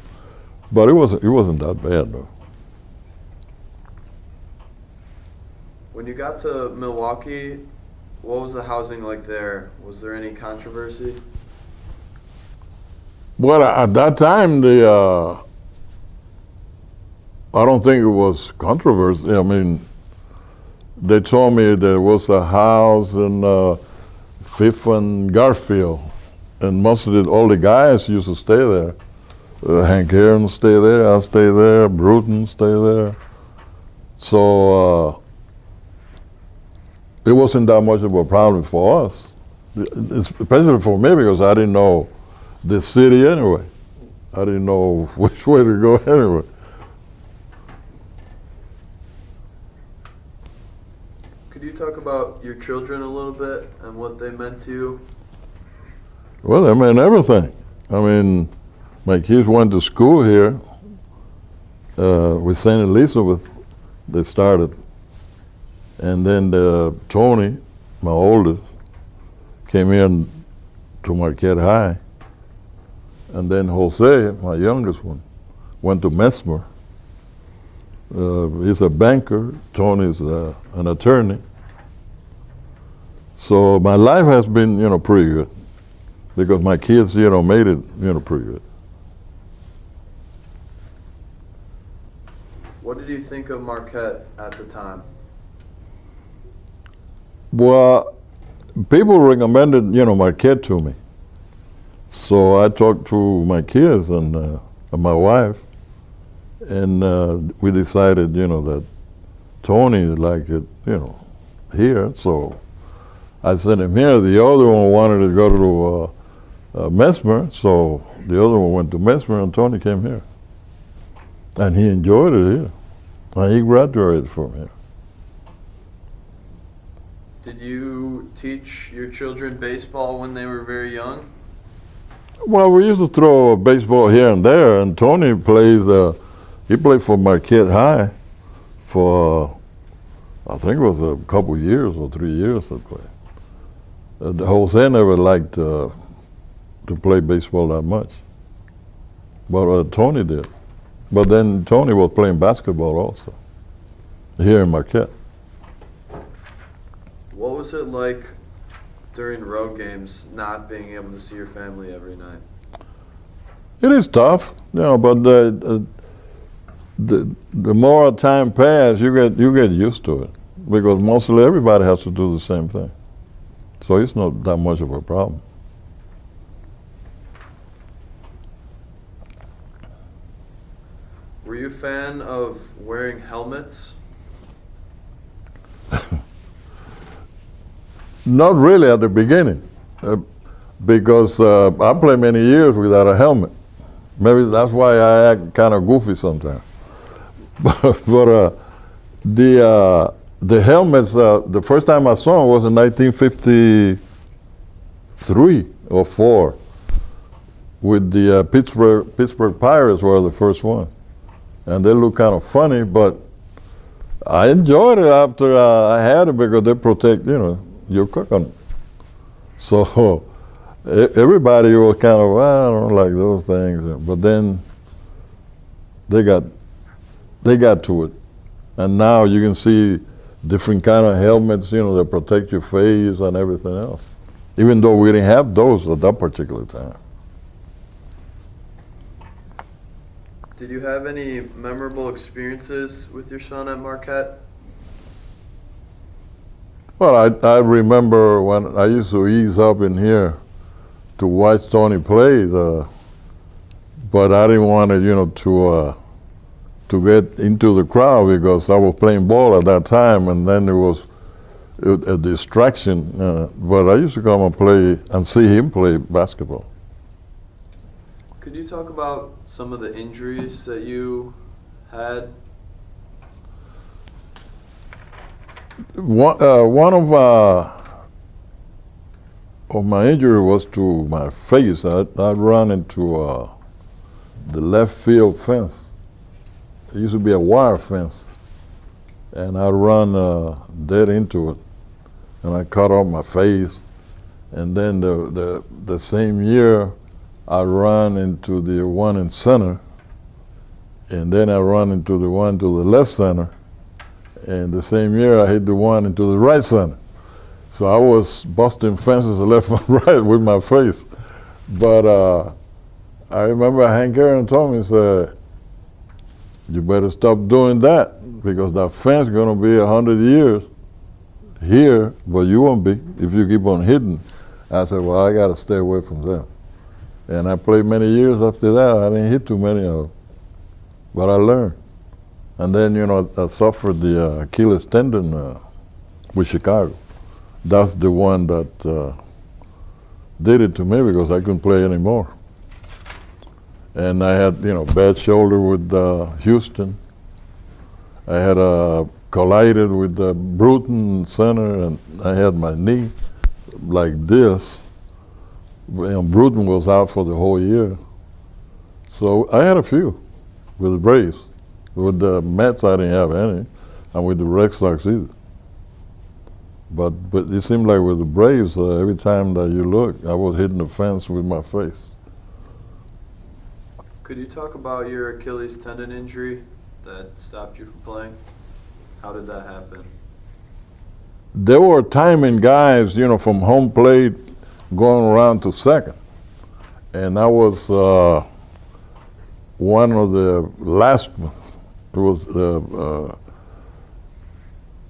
but it wasn't that bad though. When you got to Milwaukee, what was the housing like there? Was there any controversy? Well, at that time, I don't think it was controversy. I mean, they told me there was a house in Fifth and Garfield, and all the guys used to stay there. Hank Aaron stay there, I stay there, Bruton stay there. So it wasn't that much of a problem for us, especially for me, because I didn't know the city anyway. I didn't know which way to go anyway. Could you talk about your children a little bit and what they meant to you? Well, they meant everything. I mean, my kids went to school here with St. Elizabeth. They started. And then Tony, my oldest, came in to Marquette High. And then Jose, my youngest one, went to Mesmer. He's a banker. Tony's an attorney. So my life has been, pretty good, because my kids, made it, pretty good. What did you think of Marquette at the time? Well, people recommended, Marquette to me. So I talked to my kids and my wife, and we decided, that Tony liked it, here. So I sent him here. The other one wanted to go to Mesmer, so the other one went to Mesmer, and Tony came here. And he enjoyed it here. And he graduated from here. Did you teach your children baseball when they were very young? Well, we used to throw baseball here and there, and Tony plays. He played for Marquette High for I think it was a couple years or 3 years to play. Jose never liked to play baseball that much, but Tony did. But then Tony was playing basketball also here in Marquette. What was it like during road games not being able to see your family every night? It is tough, but the more time passes, you get used to it, because mostly everybody has to do the same thing. So it's not that much of a problem. Were you a fan of wearing helmets? Not really at the beginning, because I played many years without a helmet. Maybe that's why I act kind of goofy sometimes. But the helmets, the first time I saw them was in 1953 or 4, with the Pittsburgh Pirates were the first one. And they look kind of funny, but I enjoyed it after I had it, because they protect, your coconut. So everybody was kind of, well, I don't like those things. But then they got to it. And now you can see different kind of helmets, that protect your face and everything else. Even though we didn't have those at that particular time. Did you have any memorable experiences with your son at Marquette? Well, I remember when I used to ease up in here to watch Tony play, but I didn't want to get into the crowd, because I was playing ball at that time, and then it was a distraction. But I used to come and play and see him play basketball. Could you talk about some of the injuries that you had? One of my injury was to my face. I'd run into the left field fence. It used to be a wire fence, and I'd run dead into it, and I cut off my face. And then the same year, I ran into the one in center, and then I ran into the one to the left center, and the same year I hit the one into the right center. So I was busting fences left and right with my face. But I remember Hank Aaron told me, said, you better stop doing that, because that fence is going to be 100 years here, but you won't be if you keep on hitting. I said, well, I got to stay away from them. And I played many years after that. I didn't hit too many of them, but I learned. And then, I suffered the Achilles tendon with Chicago. That's the one that did it to me, because I couldn't play anymore. And I had, bad shoulder with Houston. I had collided with Bruton center, and I had my knee like this. Bruton was out for the whole year. So I had a few with the Braves. With the Mets, I didn't have any, and with the Red Sox either. But it seemed like with the Braves, every time that you look, I was hitting the fence with my face. Could you talk about your Achilles tendon injury that stopped you from playing? How did that happen? There were timing guys, from home plate going around to second. And I was one of the last ones. It was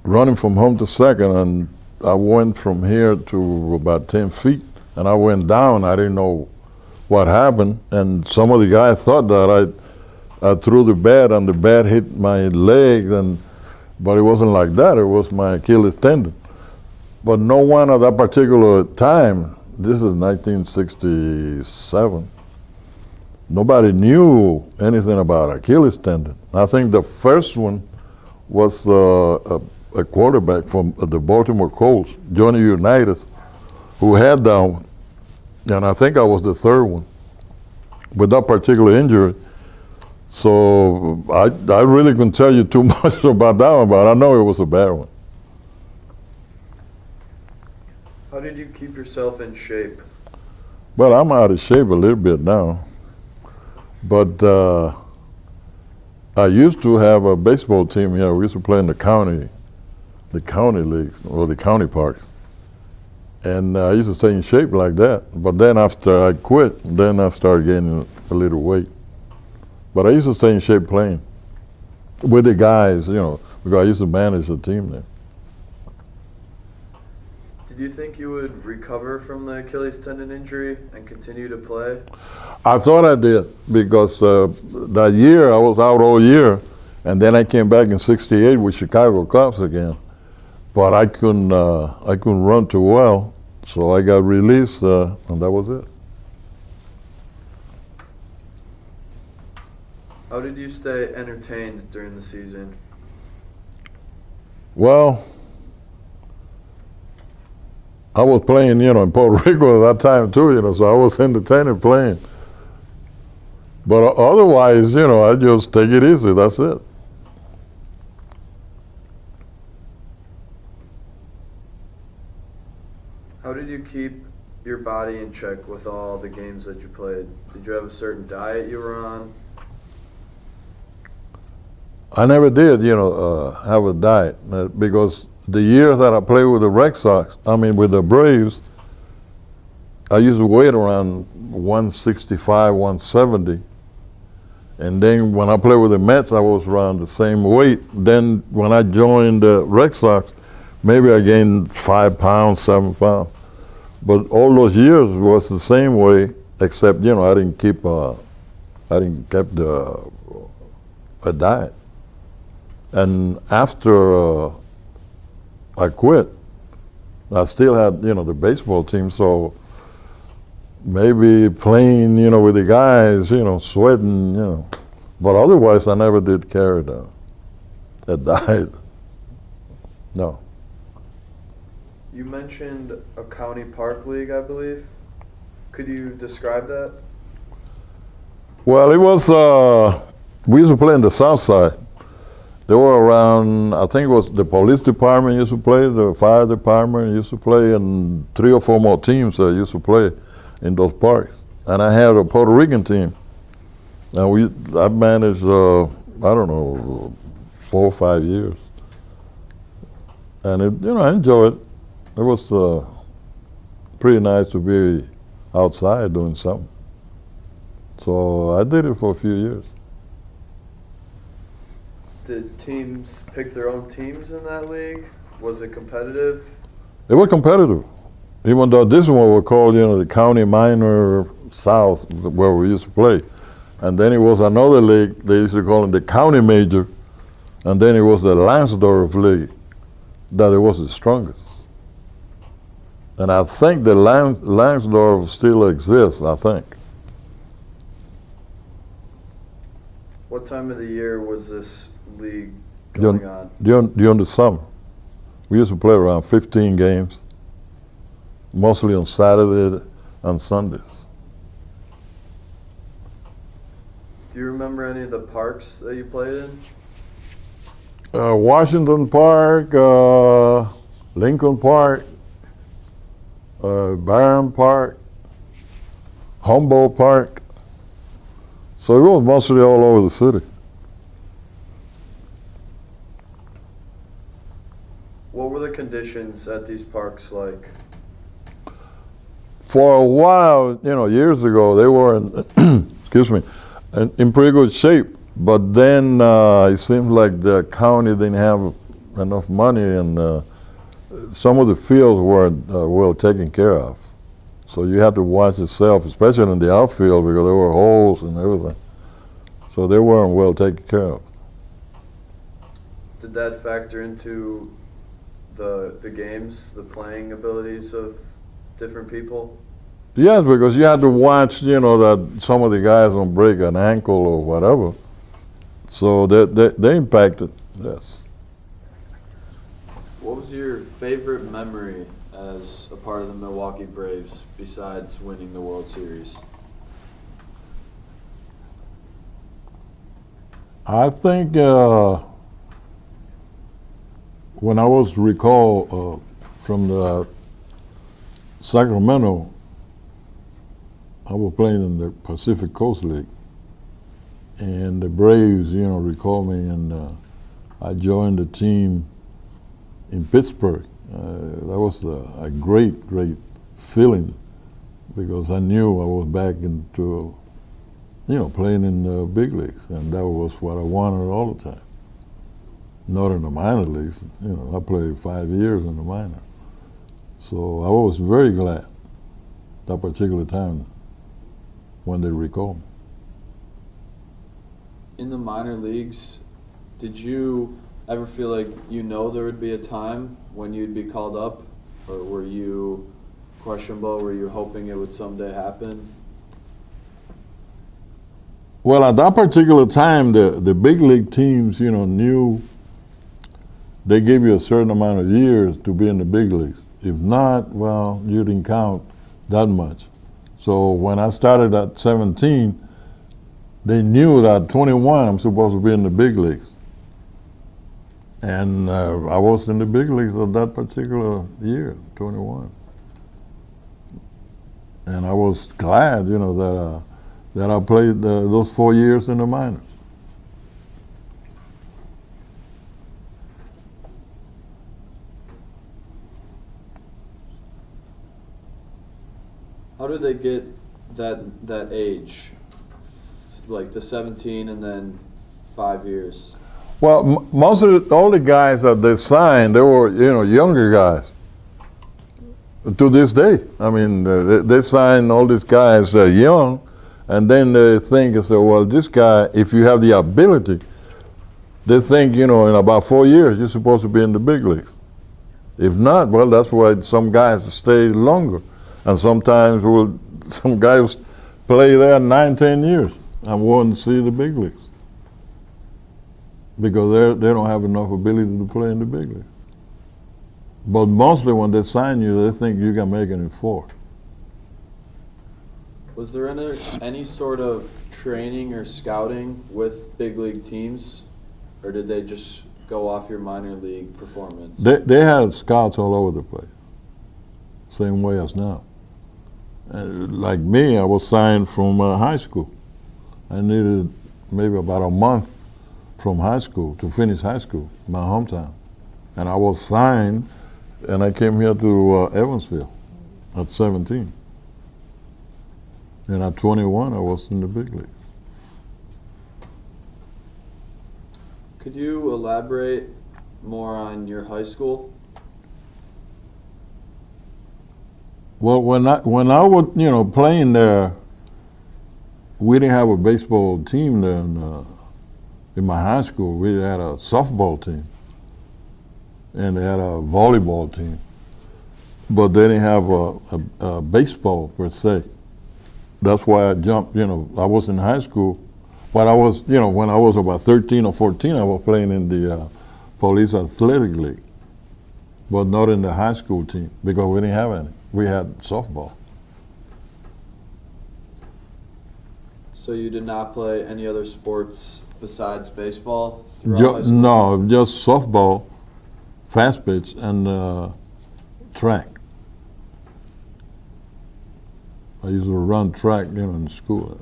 running from home to second, and I went from here to about 10 feet, and I went down. I didn't know what happened, and some of the guys thought that I threw the bat, and the bat hit my leg, but it wasn't like that. It was my Achilles tendon. But no one at that particular time, this is 1967, nobody knew anything about Achilles tendon. I think the first one was a quarterback from the Baltimore Colts, Johnny Unitas, who had that one. And I think I was the third one with that particular injury. So I really couldn't tell you too much about that one, but I know it was a bad one. How did you keep yourself in shape? Well, I'm out of shape a little bit now. But I used to have a baseball team here. We used to play in the county leagues, or the county parks. And I used to stay in shape like that. But then after I quit, then I started gaining a little weight. But I used to stay in shape playing with the guys, because I used to manage the team there. Did you think you would recover from the Achilles tendon injury and continue to play? I thought I did, because that year I was out all year, and then I came back in '68 with Chicago Cubs again. But I couldn't run too well, so I got released, and that was it. How did you stay entertained during the season? Well, I was playing, in Puerto Rico at that time too, so I was entertaining playing. But otherwise, I just take it easy, that's it. How did you keep your body in check with all the games that you played? Did you have a certain diet you were on? I never did, have a diet, because the years that I played with the with the Braves, I used to weigh around 165, 170. And then when I played with the Mets, I was around the same weight. Then when I joined the Red Sox, maybe I gained 5 pounds, 7 pounds. But all those years was the same way, except, I didn't keep a diet. And after I quit, I still had, the baseball team, so maybe playing, with the guys, sweating, But otherwise, I never did carry a diet. No. You mentioned a county park league, I believe. Could you describe that? Well, it was, we used to play in the south side. There were around, I think it was the police department used to play, the fire department used to play, and 3 or 4 more teams that used to play in those parks. And I had a Puerto Rican team. And I managed, 4 or 5 years. And I enjoyed it. It was pretty nice to be outside doing something. So I did it for a few years. Did teams pick their own teams in that league? Was it competitive? It was competitive. Even though this one was called, the County Minor South, where we used to play. And then it was another league, they used to call it the County Major. And then it was the Lansdorf League, that it was the strongest. And I think the Lansdorf still exists, I think. What time of the year was this league going on? During the summer. We used to play around 15 games, mostly on Saturday and Sundays. Do you remember any of the parks that you played in? Washington Park, Lincoln Park, Barron Park, Humboldt Park. So it was mostly all over the city. What were the conditions at these parks like? For a while, years ago, they were in pretty good shape. But then it seemed like the county didn't have enough money, and some of the fields weren't well taken care of. So you had to watch yourself, especially in the outfield, because there were holes and everything. So they weren't well taken care of. Did that factor into the games, the playing abilities of different people? Yes, because you had to watch, that some of the guys don't break an ankle or whatever. So they impacted, yes. What was your favorite memory as a part of the Milwaukee Braves besides winning the World Series? I think when I was recalled from the Sacramento, I was playing in the Pacific Coast League, and the Braves, recalled me, and I joined the team in Pittsburgh. That was a great, great feeling because I knew I was back into, playing in the big leagues, and that was what I wanted all the time. Not in the minor leagues. I played 5 years in the minor. So I was very glad that particular time when they recalled me. In the minor leagues, did you ever feel like there would be a time when you'd be called up, or were you questionable? Were you hoping it would someday happen? Well, at that particular time, the big league teams, knew they gave you a certain amount of years to be in the big leagues. If not, well, you didn't count that much. So when I started at 17, they knew that at 21 I'm supposed to be in the big leagues. And I was in the big leagues at that particular year, 21. And I was glad, that I played those 4 years in the minors. How did they get that age, like the 17 and then 5 years? Well, all the guys that they signed, they were younger guys. To this day, I mean, they sign all these guys young, and then they think and say, well, this guy, if you have the ability, they think in about 4 years you're supposed to be in the big leagues. If not, well, that's why some guys stay longer. And sometimes some guys play there 9, 10 years and won't see the big leagues because they don't have enough ability to play in the big leagues. But mostly when they sign you, they think you can make it in 4. Was there any sort of training or scouting with big league teams, or did they just go off your minor league performance? They had scouts all over the place, same way as now. Like me, I was signed from high school. I needed maybe about a month from high school to finish high school, my hometown. And I was signed, and I came here to Evansville at 17. And at 21, I was in the big leagues. Could you elaborate more on your high school? Well, when I was playing there, we didn't have a baseball team there in my high school. We had a softball team, and they had a volleyball team, but they didn't have a baseball per se. That's why I jumped. I was in high school, but I was when I was about 13 or 14, I was playing in the police athletic league, but not in the high school team because we didn't have any. We had softball. So you did not play any other sports besides baseball throughout high school? No, just softball, fast pitch, and track. I used to run track, in school.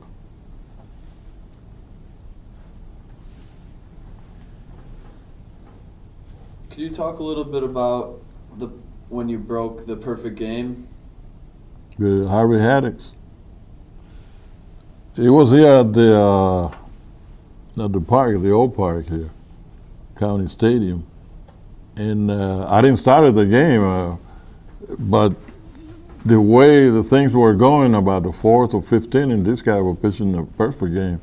Could you talk a little bit about when you broke the perfect game? With Harvey Haddix. It was here at the park, the old park here, County Stadium. And I didn't start at the game, but the way the things were going about the 4th or 5th inning, this guy was pitching a perfect game.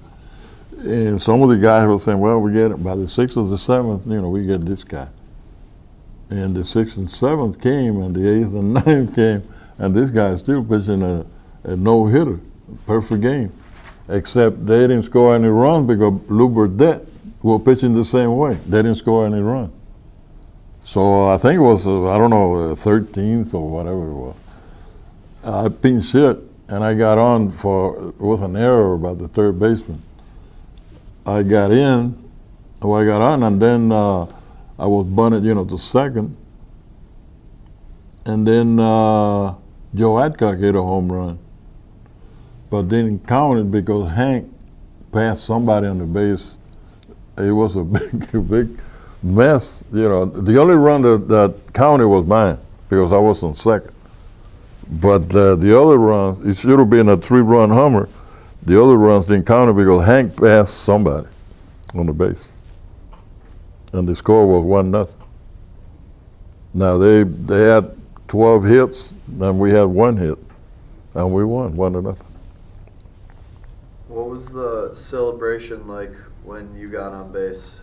And some of the guys were saying, well, we get it by the 6th or the 7th, we get this guy. And the 6th and 7th came, and the 8th and 9th came, and this guy is still pitching a no-hitter, perfect game. Except they didn't score any runs because Lou Burdette was pitching the same way. They didn't score any runs. So I think it was, I don't know, 13th or whatever it was. I pinched hit, and I got on with an error by the third baseman. I got on, and then I was bunted, to second. And then Joe Adcock hit a home run, but didn't count it because Hank passed somebody on the base. It was a big mess, The only run that counted was mine because I was on second. But the other runs, it should have been a 3-run homer. The other runs didn't count it because Hank passed somebody on the base. And the score was 1-0. Now they had 12 hits, and we had 1 hit, and we won 1-0. What was the celebration like when you got on base?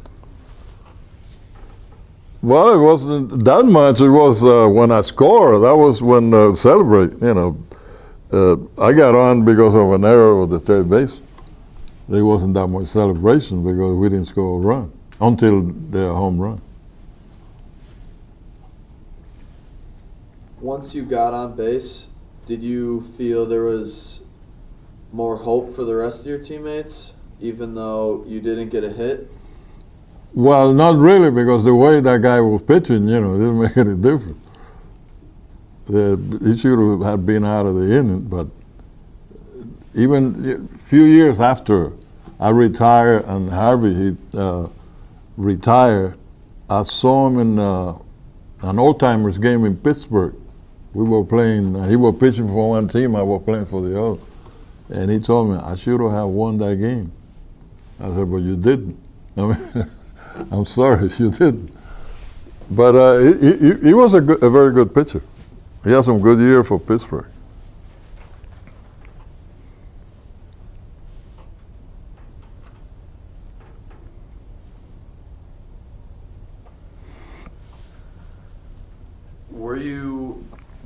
Well, it wasn't that much. It was when I scored. That was when celebrate. I got on because of an error with the third base. There wasn't that much celebration because we didn't score a run until their home run. Once you got on base, did you feel there was more hope for the rest of your teammates, even though you didn't get a hit? Well, not really, because the way that guy was pitching, it didn't make any difference. He should have been out of the inning, but even a few years after I retired and Harvey retired, I saw him in an old-timers game in Pittsburgh. We were playing, he was pitching for one team, I was playing for the other. And he told me, I should have won that game. I said, but you didn't. I mean, I'm sorry, you didn't. But he was a very good pitcher. He had some good years for Pittsburgh.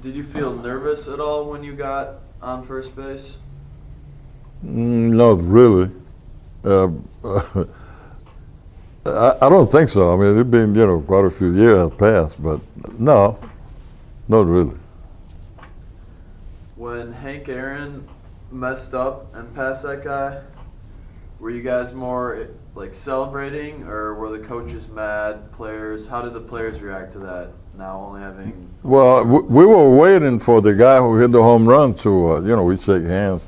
Did you feel nervous at all when you got on first base? Not really. I don't think so. I mean, it's been, quite a few years passed, but no, not really. When Hank Aaron messed up and passed that guy, were you guys more like celebrating, or were the coaches mad, players? How did the players react to that, now only having... Well, we were waiting for the guy who hit the home run to, we shake hands.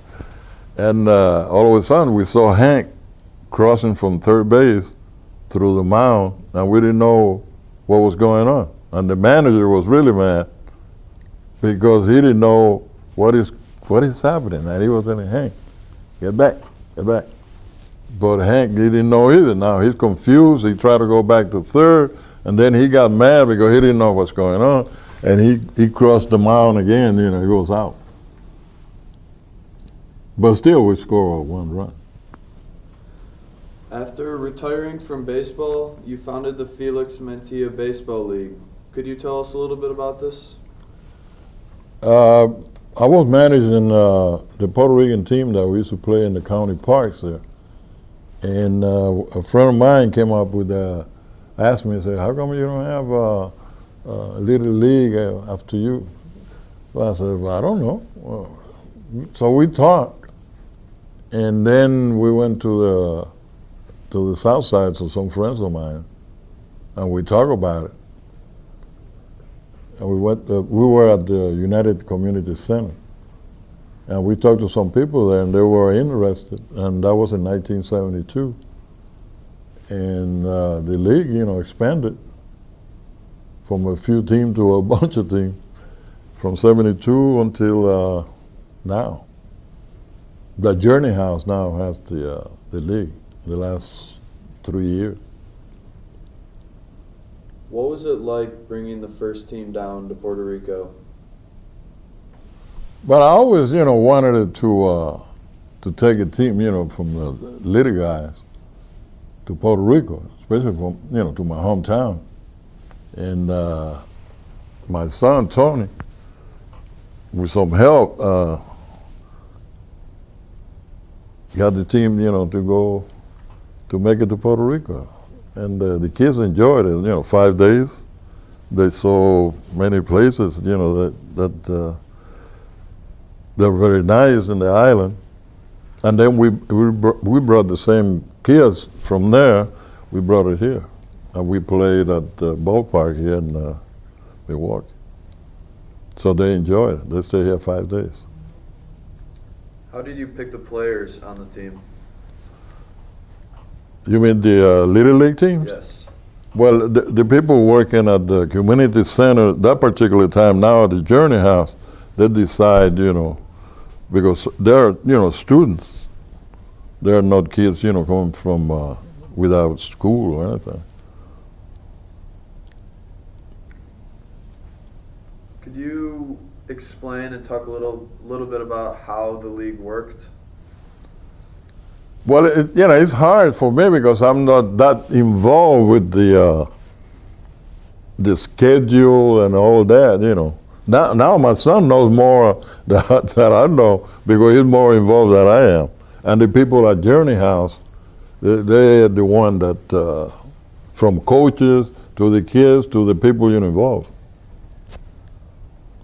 And all of a sudden, we saw Hank crossing from third base through the mound, and we didn't know what was going on. And the manager was really mad because he didn't know what is happening. And he was telling Hank, get back. But Hank, he didn't know either. Now he's confused. He tried to go back to third, and then he got mad because he didn't know what's going on. And he crossed the mound again, he goes out. But still, we score 1 run. After retiring from baseball, you founded the Felix Mantilla Baseball League. Could you tell us a little bit about this? I was managing the Puerto Rican team that we used to play in the county parks there. And a friend of mine came up with, asked me, said, how come you don't have a little league after you? Well, I said, well, I don't know. Well, so we talked, and then we went to the south side to some friends of mine, and we talked about it. And we were at the United Community Center, and we talked to some people there, and they were interested, and that was in 1972. And the league, expanded from a few teams to a bunch of teams, from 72 until now. The Journey House now has the league the last 3 years. What was it like bringing the first team down to Puerto Rico? But I always, wanted it to take a team, from the little guys to Puerto Rico, especially from, to my hometown. And my son, Tony, with some help, got the team, to make it to Puerto Rico. And the kids enjoyed it, 5 days. They saw many places, that they're very nice in the island. And then we brought the same kids from there. We brought it here, and we played at the ballpark here in Milwaukee. So they enjoyed it. They stay here 5 days. How did you pick the players on the team? You mean the Little League teams? Yes. Well, the people working at the community center that particular time, now at the Journey House, they decide, because they're, students. They're not kids, coming from without school or anything. Could you explain and talk a little bit about how the league worked? Well, it's hard for me because I'm not that involved with the schedule and all that, Now my son knows more than I know because he's more involved than I am. And the people at Journey House, they're the one that, from coaches to the kids to the people involved.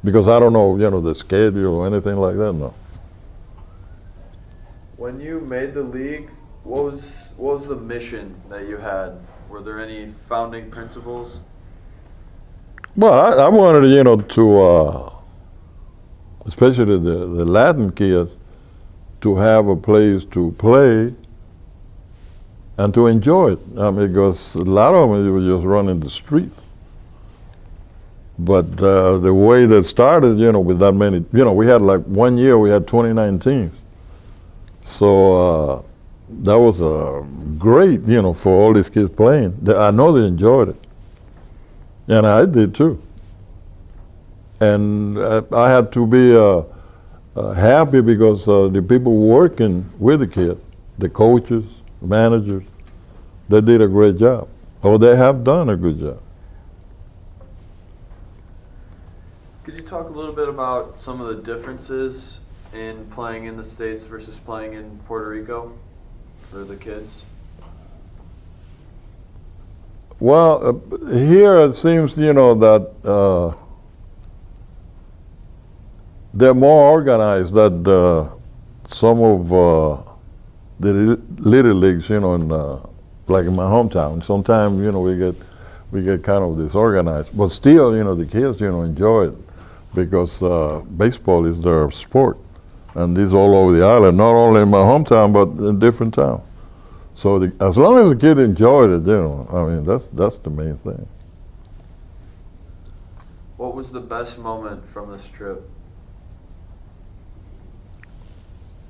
Because I don't know, the schedule or anything like that, no. When you made the league, what was the mission that you had? Were there any founding principles? Well, I wanted, to, especially the Latin kids, to have a place to play and to enjoy it. Because a lot of them were just running the streets. But the way that started, with that many, we had like 1 year we had 29 teams. So that was great, for all these kids playing. I know they enjoyed it. And I did too. And I had to be happy because the people working with the kids, the coaches, managers, they did a great job. Or they have done a good job. Could you talk a little bit about some of the differences in playing in the States versus playing in Puerto Rico for the kids? Well, here it seems, that they're more organized than some of the little leagues, like in my hometown. Sometimes, we get kind of disorganized, but still, the kids, enjoy it because baseball is their sport, and it's all over the island, not only in my hometown, but in different towns. So as long as the kid enjoyed it, that's the main thing. What was the best moment from this trip?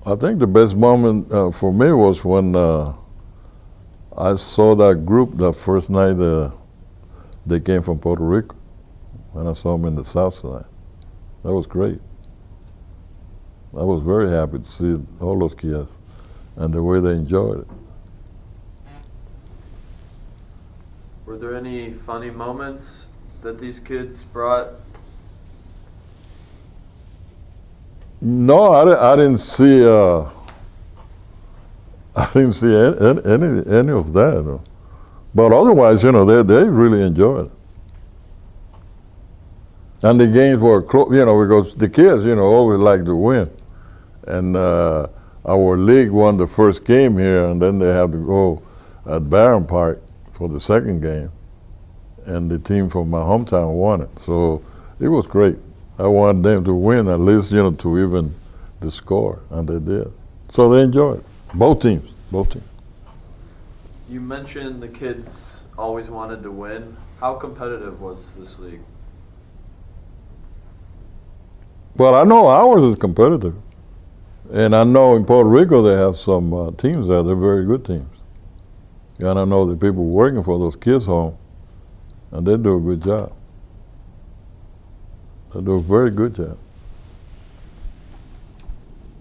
I think the best moment for me was when I saw that group that first night they came from Puerto Rico, and I saw them in the South Side. That was great. I was very happy to see all those kids and the way they enjoyed it. Were there any funny moments that these kids brought? No, I didn't see. I didn't see any of that. But otherwise, they really enjoyed it. And the games were close, because the kids, always like to win. And our league won the first game here, and then they had to go at Barron Park for the second game. And the team from my hometown won it. So it was great. I wanted them to win at least, to even the score, and they did. So they enjoyed it. Both teams. You mentioned the kids always wanted to win. How competitive was this league? Well, I know ours is competitive. And I know in Puerto Rico they have some teams there. They're very good teams. And I know the people working for those kids' home, and they do a good job. They do a very good job.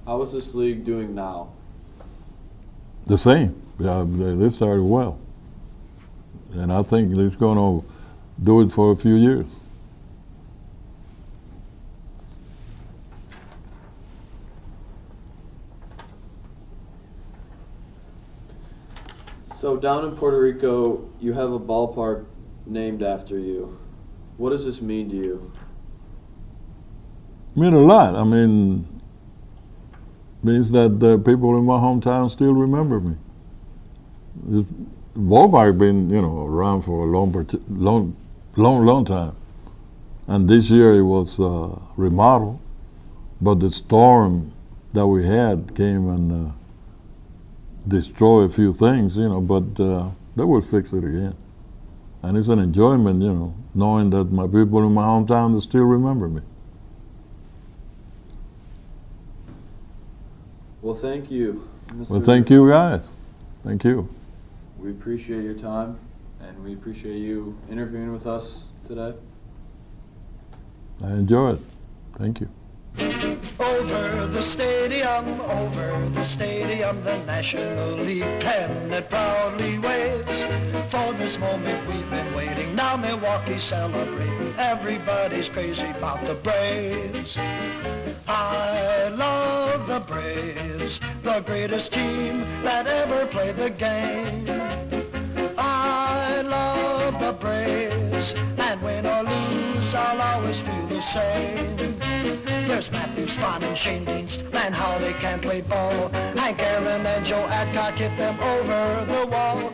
How is this league doing now? The same. Yeah, they started well. And I think they're going to do it for a few years. So down in Puerto Rico, you have a ballpark named after you. What does this mean to you? Mean a lot. I mean, means that the people in my hometown still remember me. Ballpark been, around for a long time. And this year it was remodeled, but the storm that we had came and destroyed a few things, but they will fix it again. And it's an enjoyment, knowing that my people in my hometown still remember me. Well, thank you, Mr. Well, thank you guys. Thank you. We appreciate your time, and we appreciate you interviewing with us today. I enjoy it. Thank you. Over the stadium, the National League pennant proudly waves. For this moment we've been waiting, now Milwaukee's celebrating. Everybody's crazy about the Braves. I love the Braves, the greatest team that ever played the game. I love the Braves, and win or lose, I'll always feel the same. There's Matthew Spahn and Shane Dienst, man, how they can play ball. Hank Aaron and Joe Adcock hit them over the wall.